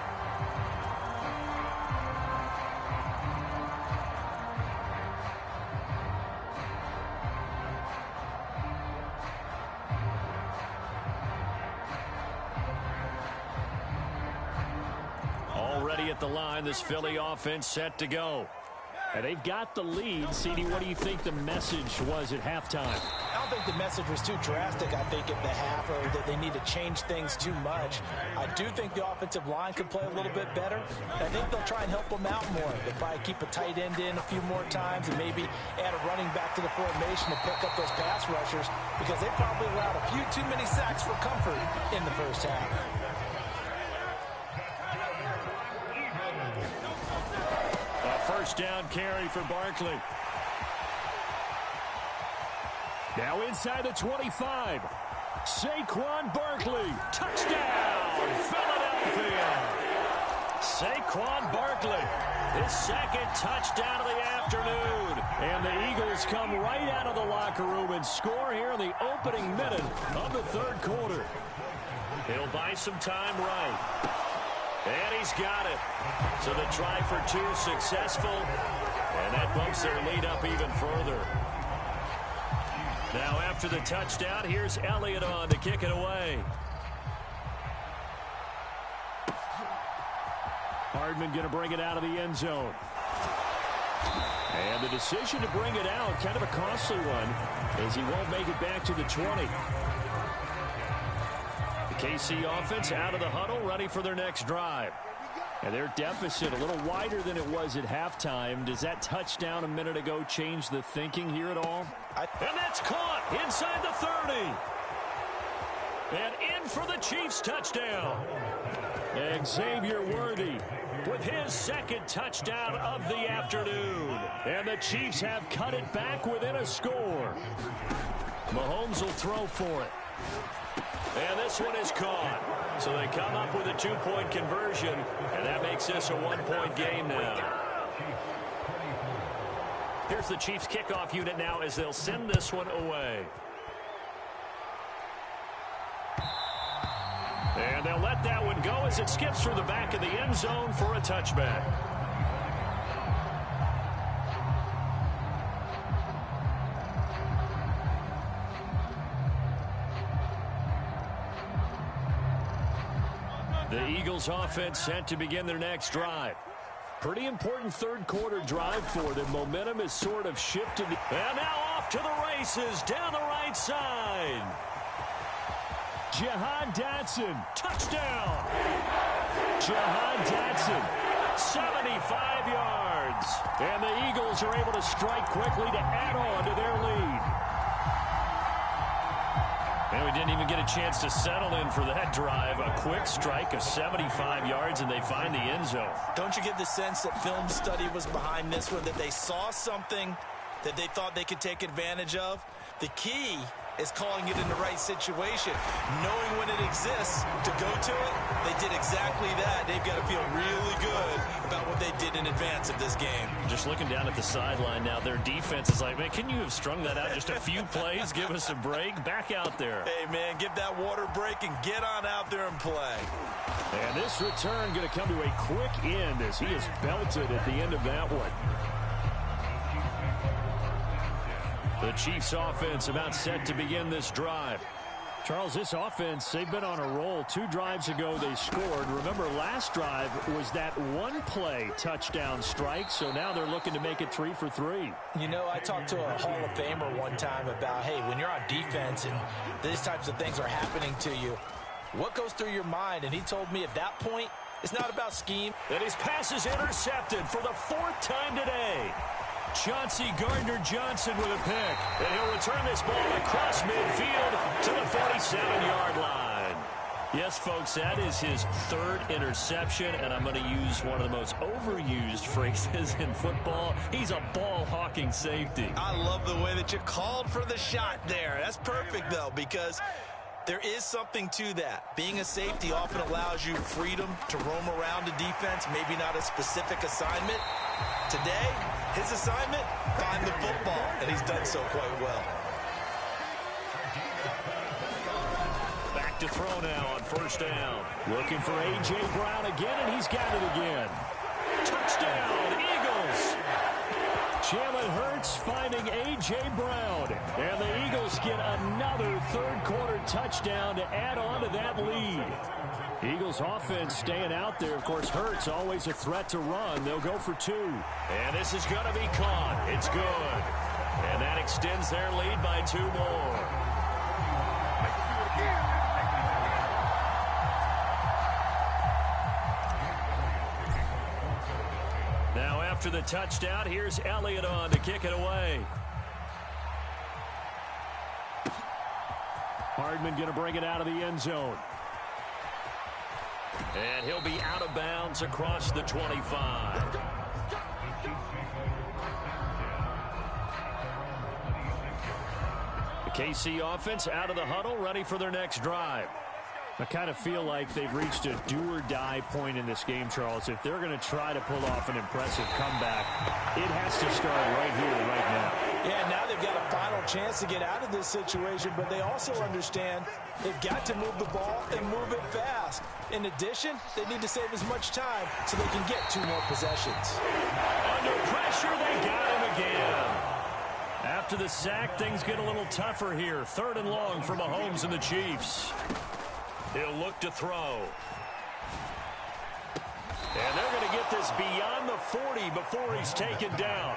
Already at the line, this Philly offense set to go. And they've got the lead. CD, what do you think the message was at halftime? I don't think the message was too drastic, I think, at the half, or that they need to change things too much. I do think the offensive line could play a little bit better. I think they'll try and help them out more. They'll probably keep a tight end in a few more times and maybe add a running back to the formation to pick up those pass rushers, because they probably allowed a few too many sacks for comfort in the first half. First down carry for Barkley. Now inside the 25. Saquon Barkley. Touchdown, Philadelphia. Saquon Barkley, his 2nd touchdown of the afternoon. And the Eagles come right out of the locker room and score here in the opening minute of the 3rd quarter. He'll buy some time right. And he's got it. So the try for 2 successful. And that bumps their lead up even further. Now after the touchdown, here's Elliott on to kick it away. Hardman going to bring it out of the end zone. And the decision to bring it out, kind of a costly one, as he won't make it back to the 20. KC offense out of the huddle, ready for their next drive. And their deficit a little wider than it was at halftime. Does that touchdown a minute ago change the thinking here at all? And that's caught inside the 30. And in for the Chiefs touchdown. Xavier Worthy with his 2nd touchdown of the afternoon. And the Chiefs have cut it back within a score. Mahomes will throw for it. And this one is caught. So they come up with a 2-point conversion, and that makes this a 1-point game now. Here's the Chiefs kickoff unit now as they'll send this one away. And they'll let that one go as it skips through the back of the end zone for a touchback. The Eagles offense set to begin their next drive. Pretty important third quarter drive for them. Momentum is sort of shifted. And now off to the races down the right side. Jahan Dotson, touchdown. Jahan Dotson, 75 yards. And the Eagles are able to strike quickly to add on to their lead. And we didn't even get a chance to settle in for that drive. A quick strike of 75 yards, and they find the end zone. Don't you get the sense that film study was behind this one, that they saw something that they thought they could take advantage of? The key is calling it in the right situation, knowing when it exists to go to it. They did exactly that. They've got to feel really good about what they did in advance of this game. Just looking down at the sideline now, their defense is like, man, can you have strung that out just a few plays? Give us a break. Back out there. Hey, man, give that water break and get on out there and play. And this return going to come to a quick end as he is belted at the end of that one. The Chiefs offense about set to begin this drive. Charles, this offense, they've been on a roll. 2 drives ago they scored. Remember, last drive was that one-play touchdown strike, so now they're looking to make it 3 for 3. You know, I talked to a Hall of Famer one time about, hey, when you're on defense and these types of things are happening to you, what goes through your mind? And he told me at that point, it's not about scheme. And his pass is intercepted for the 4th time today. Chauncey Gardner-Johnson with a pick. And he'll return this ball across midfield to the 47-yard line. Yes, folks, that is his 3rd interception, and I'm going to use one of the most overused phrases in football. He's a ball-hawking safety. I love the way that you called for the shot there. That's perfect, though, because there is something to that. Being a safety often allows you freedom to roam around the defense, maybe not a specific assignment. Today, his assignment, find the football, and he's done so quite well. Back to throw now on 1st down. Looking for A.J. Brown again, and he's got it again. Touchdown, Eagles! Jalen Hurts finding A.J. Brown. And the Eagles get another third quarter touchdown to add on to that lead. Eagles offense staying out there. Of course, Hurts always a threat to run. They'll go for 2. And this is going to be caught. It's good. And that extends their lead by 2 more. Now after the touchdown, here's Elliott on to kick it away. Hardman going to bring it out of the end zone. And he'll be out of bounds across the 25. The KC offense out of the huddle, ready for their next drive. I kind of feel like they've reached a do-or-die point in this game, Charles. If they're going to try to pull off an impressive comeback, it has to start right here, right now. Yeah, now they've got a final chance to get out of this situation, but they also understand they've got to move the ball and move it fast. In addition, they need to save as much time so they can get 2 more possessions. Under pressure, they got him again. After the sack, things get a little tougher here. 3rd and long for Mahomes and the Chiefs. He'll look to throw. And they're going to get this beyond the 40 before he's taken down.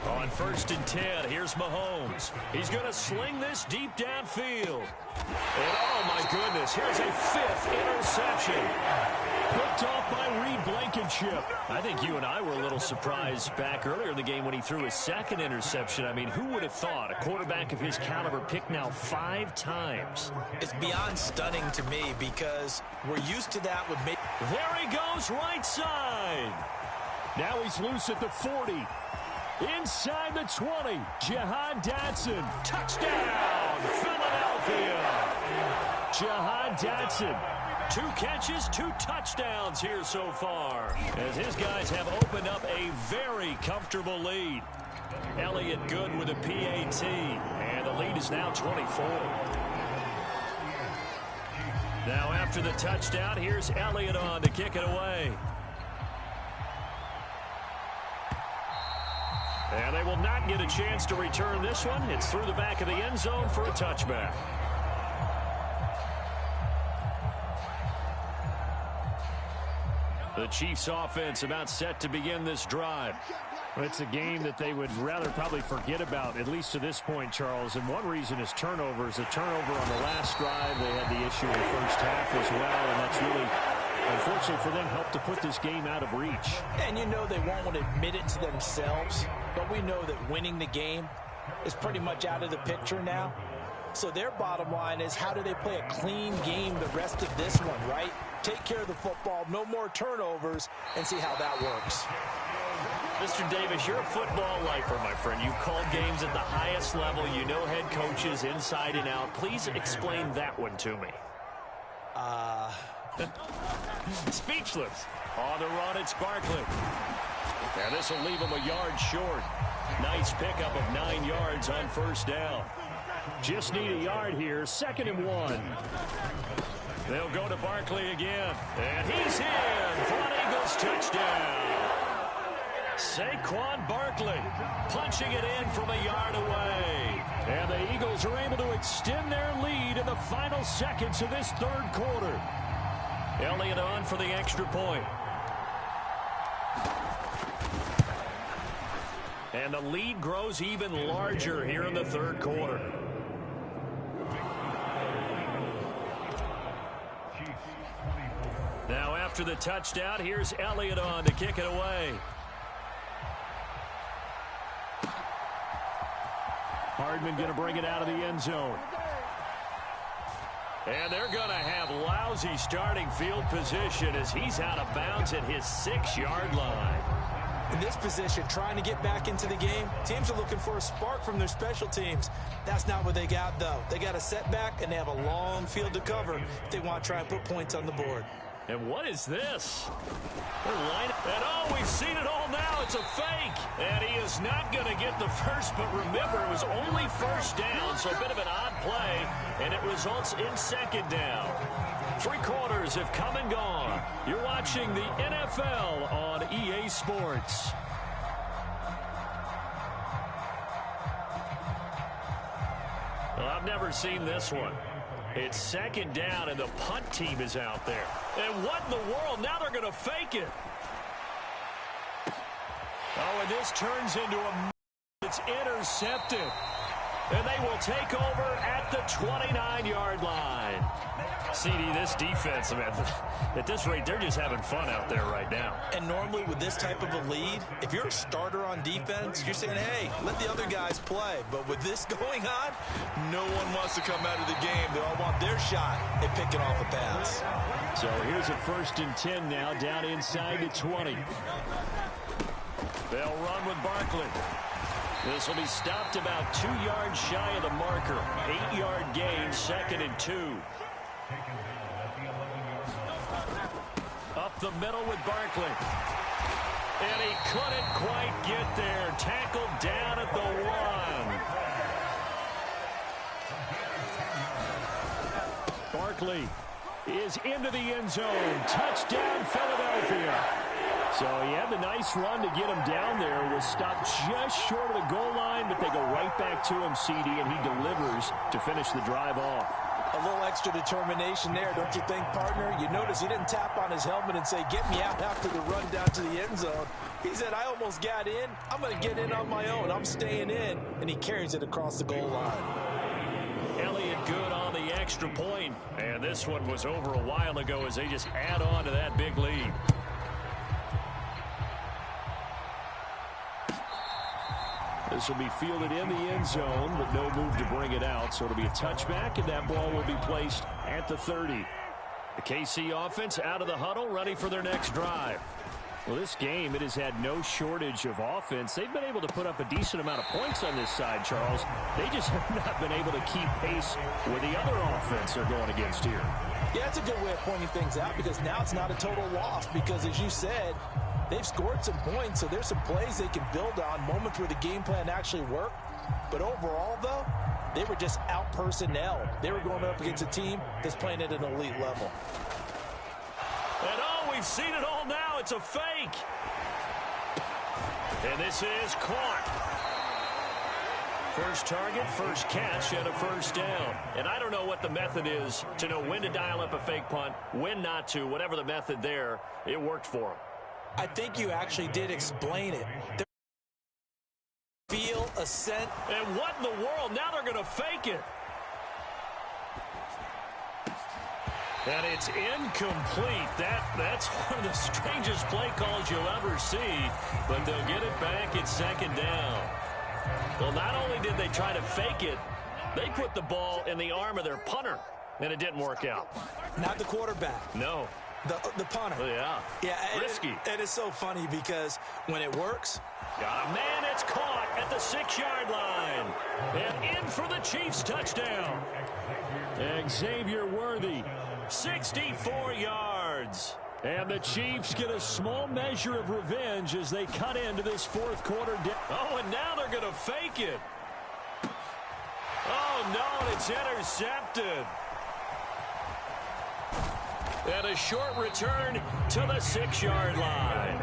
On 1st and 10, here's Mahomes. He's going to sling this deep downfield. And oh my goodness, here's a 5th interception. Picked off by Reed Blankenship. I think you and I were a little surprised back earlier in the game when he threw his 2nd interception. I mean, who would have thought a quarterback of his caliber picked now 5 times? It's beyond stunning to me because we're used to that with me. There he goes, right side. Now he's loose at the 40. Inside the 20, Jahan Dotson. Touchdown, Philadelphia. Jahan Dotson. 2 catches, 2 touchdowns here so far, as his guys have opened up a very comfortable lead. Elliott good with a PAT, and the lead is now 24. Now after the touchdown, here's Elliott on to kick it away. And they will not get a chance to return this one. It's through the back of the end zone for a touchback. The Chiefs offense about set to begin this drive. Well, it's a game that they would rather probably forget about, at least to this point, Charles. And one reason is turnovers. A turnover on the last drive. They had the issue in the first half as well. And that's really, unfortunately for them, helped to put this game out of reach. And you know they won't admit it to themselves. But we know that winning the game is pretty much out of the picture now. So their bottom line is, how do they play a clean game the rest of this one, right? Take care of the football, no more turnovers, and see how that works. Mr. Davis, you're a football lifer, my friend. You've called games at the highest level. You know head coaches inside and out. Please explain that one to me. Speechless. On the run, it's Barkley. And this will leave him a yard short. Nice pickup of 9 yards on first down. Just need a yard here. 2nd and 1. They'll go to Barkley again. And he's in for an Eagles touchdown. Saquon Barkley punching it in from a yard away. And the Eagles are able to extend their lead in the final seconds of this third quarter. Elliott on for the extra point. And the lead grows even larger here in the third quarter. Now after the touchdown, here's Elliott on to kick it away. Hardman going to bring it out of the end zone. And they're going to have lousy starting field position as he's out of bounds at his 6-yard line. In this position, trying to get back into the game, teams are looking for a spark from their special teams. That's not what they got, though. They got a setback, and they have a long field to cover if they want to try and put points on the board. And what is this? And oh, we've seen it all now. It's a fake. And he is not going to get the first, but remember, it was only first down, so a bit of an odd play, and it results in 2nd down. 3 quarters have come and gone. You're watching the NFL on EA Sports. Well, I've never seen this one. It's 2nd down, and the punt team is out there. And what in the world? Now they're going to fake it. Oh, and this turns into a... It's intercepted. And they will take over at the 29-yard line. CD, this defense, man, at this rate, they're just having fun out there right now. And normally with this type of a lead, if you're a starter on defense, you're saying, hey, let the other guys play. But with this going on, no one wants to come out of the game. They all want their shot at picking off a pass. So here's a 1st and 10 now, down inside the 20. They'll run with Barkley. This will be stopped about 2 yards shy of the marker. 8-yard gain, 2nd and 2. Up the middle with Barkley. And he couldn't quite get there. Tackled down at the 1. Barkley is into the end zone. Touchdown, Philadelphia. So he had the nice run to get him down there. Was stopped just short of the goal line, but they go right back to him, CD, and he delivers to finish the drive off. A little extra determination there, don't you think, partner? You notice he didn't tap on his helmet and say, get me out after the run down to the end zone. He said, I almost got in. I'm going to get in on my own. I'm staying in. And he carries it across the goal line. Elliott good on the extra point. And this one was over a while ago as they just add on to that big lead. This will be fielded in the end zone, but no move to bring it out. So it'll be a touchback, and that ball will be placed at the 30. The KC offense out of the huddle, ready for their next drive. Well, this game, it has had no shortage of offense. They've been able to put up a decent amount of points on this side, Charles. They just have not been able to keep pace with the other offense they're going against here. Yeah, that's a good way of pointing things out, because now it's not a total loss, because as you said, they've scored some points, so there's some plays they can build on, moments where the game plan actually worked. But overall, though, They were just out personnel. They were going up against a team that's playing at an elite level. And oh, we've seen it all now. It's a fake. And this is caught. First target, first catch, and a first down. And I don't know what the method is to know when to dial up a fake punt, when not to. Whatever the method there, it worked for him. I think you actually did explain it. Feel, ascent. And what in the world? Now they're going to fake it. And it's incomplete. That's one of the strangest play calls you'll ever see. But they'll get it back at second down. Well, not only did they try to fake it, they put the ball in the arm of their punter, and it didn't work out. Not the quarterback. No. The punter. Oh, yeah. Yeah. Risky. It is so funny because when it works. Got a man. It's caught at the 6-yard line. And in for the Chiefs touchdown. Xavier Worthy. 64 yards. And the Chiefs get a small measure of revenge as they cut into this fourth quarter. Oh, and now they're going to fake it. Oh, no, and it's intercepted. And a short return to the 6-yard line.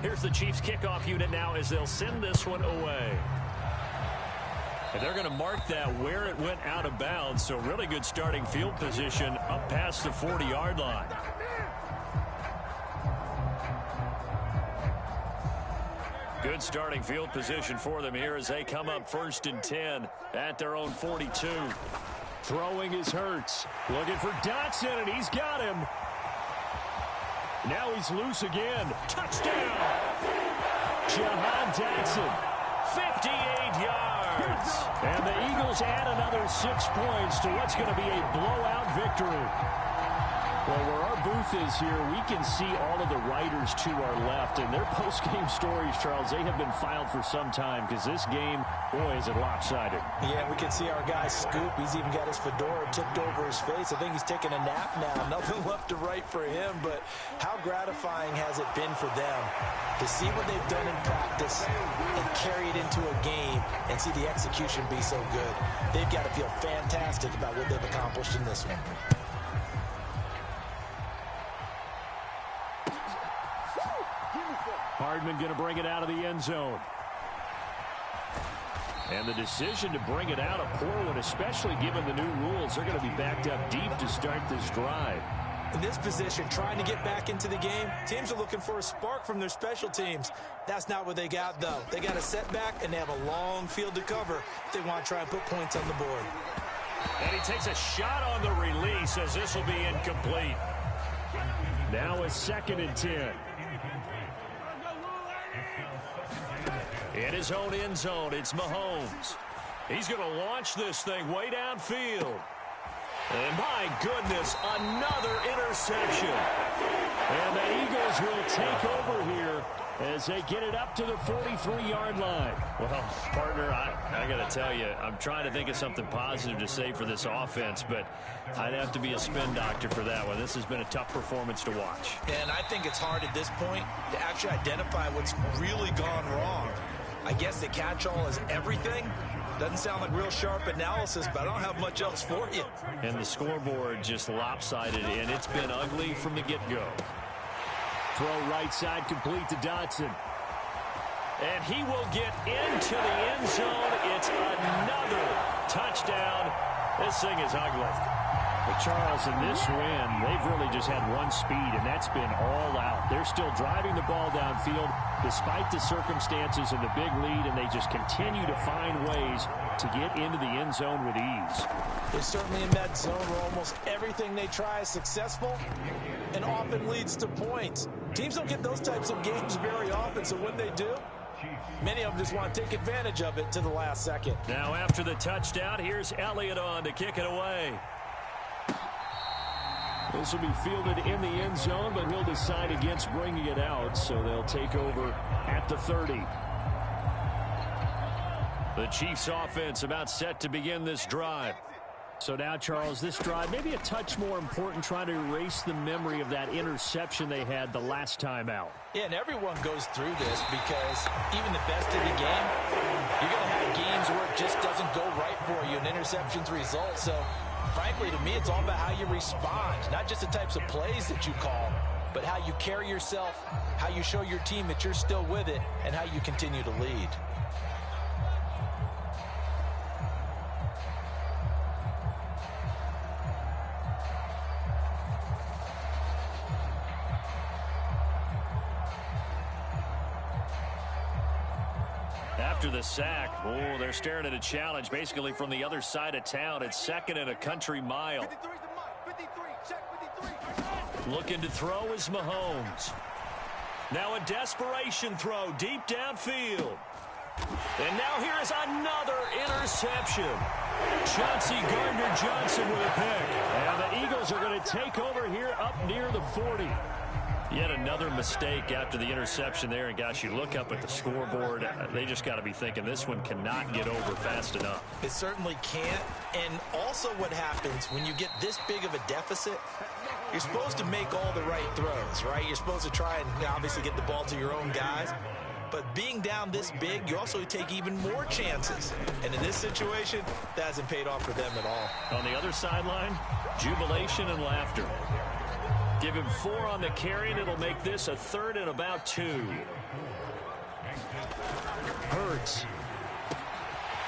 Here's the Chiefs kickoff unit now as they'll send this one away. And they're going to mark that where it went out of bounds. So really good starting field position up past the 40-yard line. Good starting field position for them here as they come up 1st and 10 at their own 42. Throwing is Hurts. Looking for Dotson, and he's got him. Now he's loose again. Touchdown! Jahan Dotson. 58 yards. And the Eagles add another 6 points to what's going to be a blowout victory. Well, where our booth is here, we can see all of the writers to our left. And their post-game stories, Charles, they have been filed for some time because this game, boy, is it lopsided. Yeah, we can see our guy Scoop. He's even got his fedora tipped over his face. I think he's taking a nap now. Nothing left to write for him. But how gratifying has it been for them to see what they've done in practice and carry it into a game and see the execution be so good? They've got to feel fantastic about what they've accomplished in this one. Hardman going to bring it out of the end zone. And the decision to bring it out, a poor one, especially given the new rules. They're going to be backed up deep to start this drive. In this position, trying to get back into the game, teams are looking for a spark from their special teams. That's not what they got, though. They got a setback, and they have a long field to cover if they want to try and put points on the board. And he takes a shot on the release as this will be incomplete. Now a 2nd and 10. In his own end zone, it's Mahomes. He's going to launch this thing way downfield. And my goodness, another interception. And the Eagles will take over here as they get it up to the 43-yard line. Well, partner, I got to tell you, I'm trying to think of something positive to say for this offense, but I'd have to be a spin doctor for that one. This has been a tough performance to watch. And I think it's hard at this point to actually identify what's really gone wrong. I guess the catch-all is everything. Doesn't sound like real sharp analysis, but I don't have much else for you. And the scoreboard just lopsided, and it's been ugly from the get-go. Throw right side complete to Dotson. And he will get into the end zone. It's another touchdown. This thing is ugly. But Charles, in this win, they've really just had one speed, and that's been all out. They're still driving the ball downfield despite the circumstances and the big lead, and they just continue to find ways to get into the end zone with ease. They're certainly in that zone where almost everything they try is successful and often leads to points. Teams don't get those types of games very often, so when they do, many of them just want to take advantage of it to the last second. Now after the touchdown, here's Elliott on to kick it away. This will be fielded in the end zone, but he'll decide against bringing it out, so they'll take over at the 30. The Chiefs offense about set to begin this drive. So now, Charles, this drive maybe a touch more important, trying to erase the memory of that interception they had the last time out. Yeah, and everyone goes through this because even the best of the game, you're going to have games where it just doesn't go right for you, and interceptions result. So, frankly, to me, it's all about how you respond, not just the types of plays that you call, but how you carry yourself, how you show your team that you're still with it, and how you continue to lead. After the sack, oh, they're staring at a challenge basically from the other side of town. It's second and a country mile. 53, check 53. Looking to throw is Mahomes. Now a desperation throw deep downfield. And now here is another interception. Chauncey Gardner-Johnson with a pick. And the Eagles are going to take over here up near the 40. Yet another mistake after the interception there. And, gosh, you look up at the scoreboard, they just got to be thinking this one cannot get over fast enough. It certainly can't. And also what happens when you get this big of a deficit, you're supposed to make all the right throws, right? You're supposed to try and obviously get the ball to your own guys. But being down this big, you also take even more chances. And in this situation, that hasn't paid off for them at all. On the other sideline, jubilation and laughter. Give him 4 on the carry, and it'll make this a 3rd and about 2. Hurts.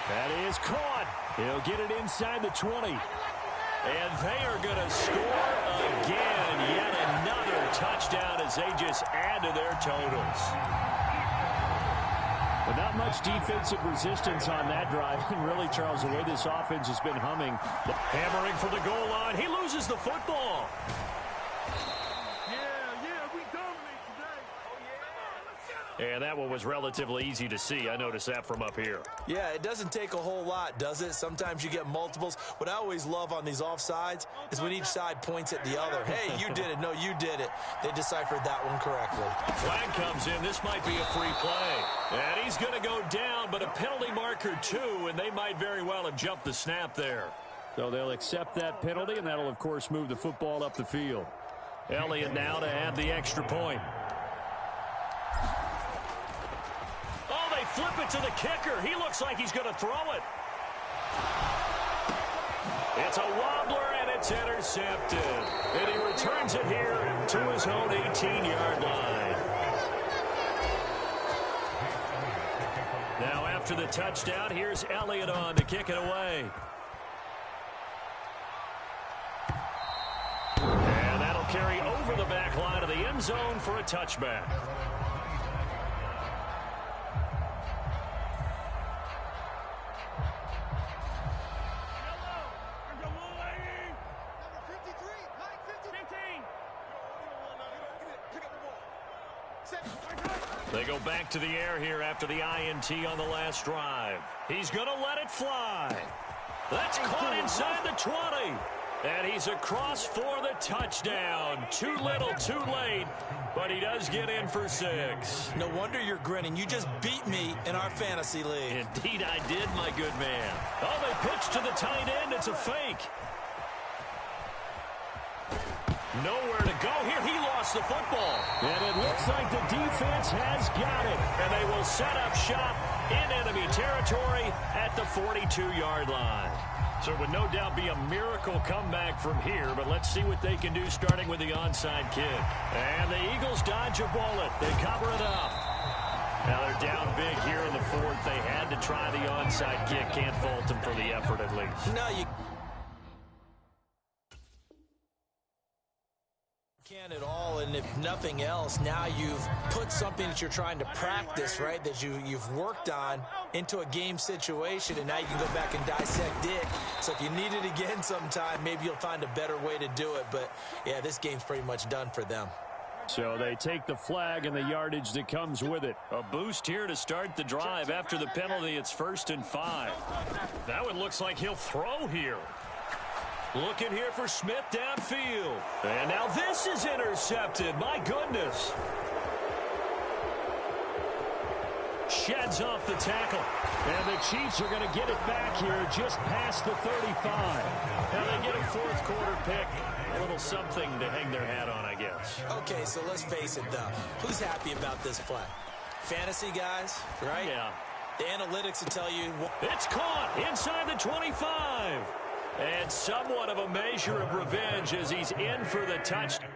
That is caught. He'll get it inside the 20. And they are going to score again. Yet another touchdown as they just add to their totals. But not much defensive resistance on that drive. And really, Charles, the way this offense has been humming. Hammering for the goal line. He loses the football. And that one was relatively easy to see. I noticed that from up here. Yeah, it doesn't take a whole lot, does it? Sometimes you get multiples. What I always love on these offsides is when each side points at the other. Hey, you did it. No, you did it. They deciphered that one correctly. Flag comes in. This might be a free play. And he's going to go down, but a penalty marker too, and they might very well have jumped the snap there. So they'll accept that penalty, and that'll, of course, move the football up the field. Elliott now to add the extra point. Flip it to the kicker. He looks like he's going to throw it. It's a wobbler, and it's intercepted. And he returns it here to his own 18-yard line. Now after the touchdown, here's Elliott on to kick it away. And that'll carry over the back line of the end zone for a touchback. They go back to the air here after the INT on the last drive. He's going to let it fly. That's caught inside the 20. And he's across for the touchdown. Too little, too late. But he does get in for 6. No wonder you're grinning. You just beat me in our fantasy league. Indeed I did, my good man. Oh, they pitch to the tight end. It's a fake. Nowhere to go here. He lost the football. And it looks like the defense has got it. And they will set up shop in enemy territory at the 42-yard line. So it would no doubt be a miracle comeback from here, but let's see what they can do starting with the onside kick. And the Eagles dodge a bullet. They cover it up. Now they're down big here in the 4th. They had to try the onside kick. Can't fault them for the effort at least. No, you can't at all, and if nothing else, now you've put something that you're trying to practice, right, that you've worked on into a game situation, and now you can go back and dissect it. So if you need it again sometime, maybe you'll find a better way to do it. But, yeah, this game's pretty much done for them. So they take the flag and the yardage that comes with it. A boost here to start the drive. After the penalty, it's 1st and 5. That one looks like he'll throw here. Looking here for Smith downfield. And now this is intercepted. My goodness. sheds off the tackle. And the Chiefs are going to get it back here just past the 35. Now they get a fourth quarter pick. A little something to hang their hat on, I guess. Okay, so let's face it, though. Who's happy about this play? Fantasy guys, right? Yeah. The analytics will tell you. It's caught inside the 25. And somewhat of a measure of revenge as he's in for the touchdown.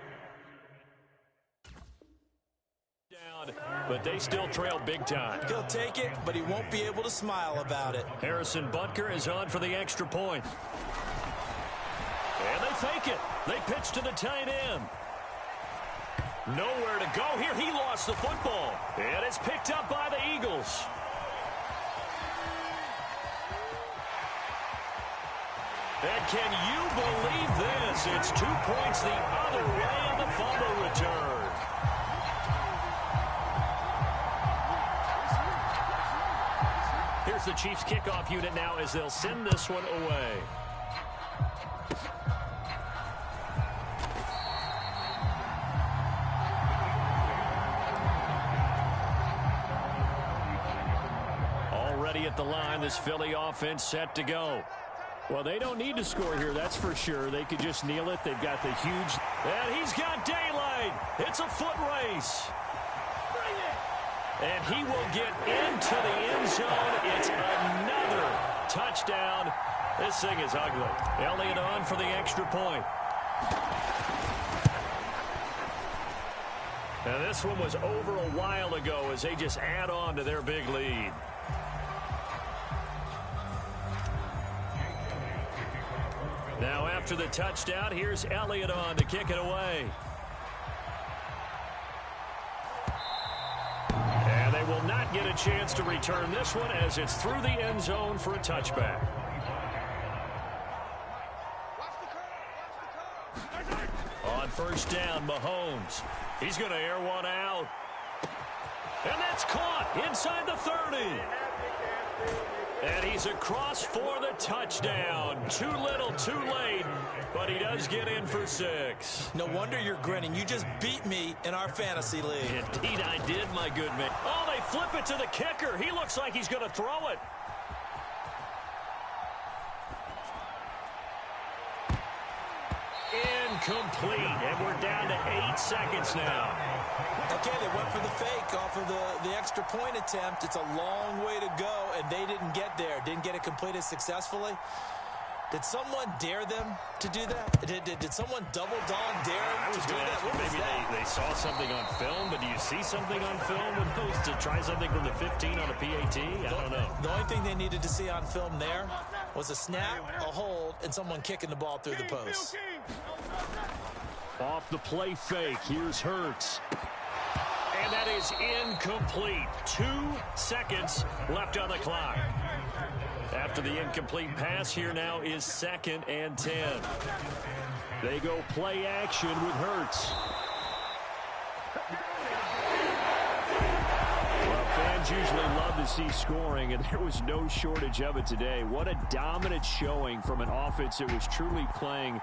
But they still trail big time. He'll take it, but he won't be able to smile about it. Harrison Butker is on for the extra point. And they fake it. They pitch to the tight end. Nowhere to go here. He lost the football. And it's picked up by the Eagles. And can you believe this? It's 2 points the other way on the fumble return. Here's the Chiefs kickoff unit now as they'll send this one away. Already at the line, this Philly offense set to go. Well, they don't need to score here, that's for sure. They could just kneel it. They've got the huge... And he's got daylight. It's a foot race. And he will get into the end zone. It's another touchdown. This thing is ugly. Elliott on for the extra point. Now this one was over a while ago as they just add on to their big lead. Now after the touchdown, here's Elliott on to kick it away. And they will not get a chance to return this one as it's through the end zone for a touchback. On first down, Mahomes. He's going to air one out. And that's caught inside the 30. And he's across for the touchdown. Too little, too late, but he does get in for 6. No wonder you're grinning. You just beat me in our fantasy league. Indeed I did, my good man. Oh, they flip it to the kicker. He looks like he's going to throw it. Incomplete, and we're down to 8 seconds now. Okay, they went for the fake off of the extra point attempt. It's a long way to go, and they didn't get there. Didn't get it completed successfully. Did someone dare them to do that? Did someone double dog dare them to do that? Maybe they saw something on film, but do you see something on film with those to try something from the 15 on a PAT? I don't know. The only thing they needed to see on film there was a snap, a hold, and someone kicking the ball through the post. Off the play fake, here's Hurts. And that is incomplete. 2 seconds left on the clock. After the incomplete pass, here now is 2nd and 10. They go play action with Hurts. Well, fans usually love to see scoring, and there was no shortage of it today. What a dominant showing from an offense that was truly playing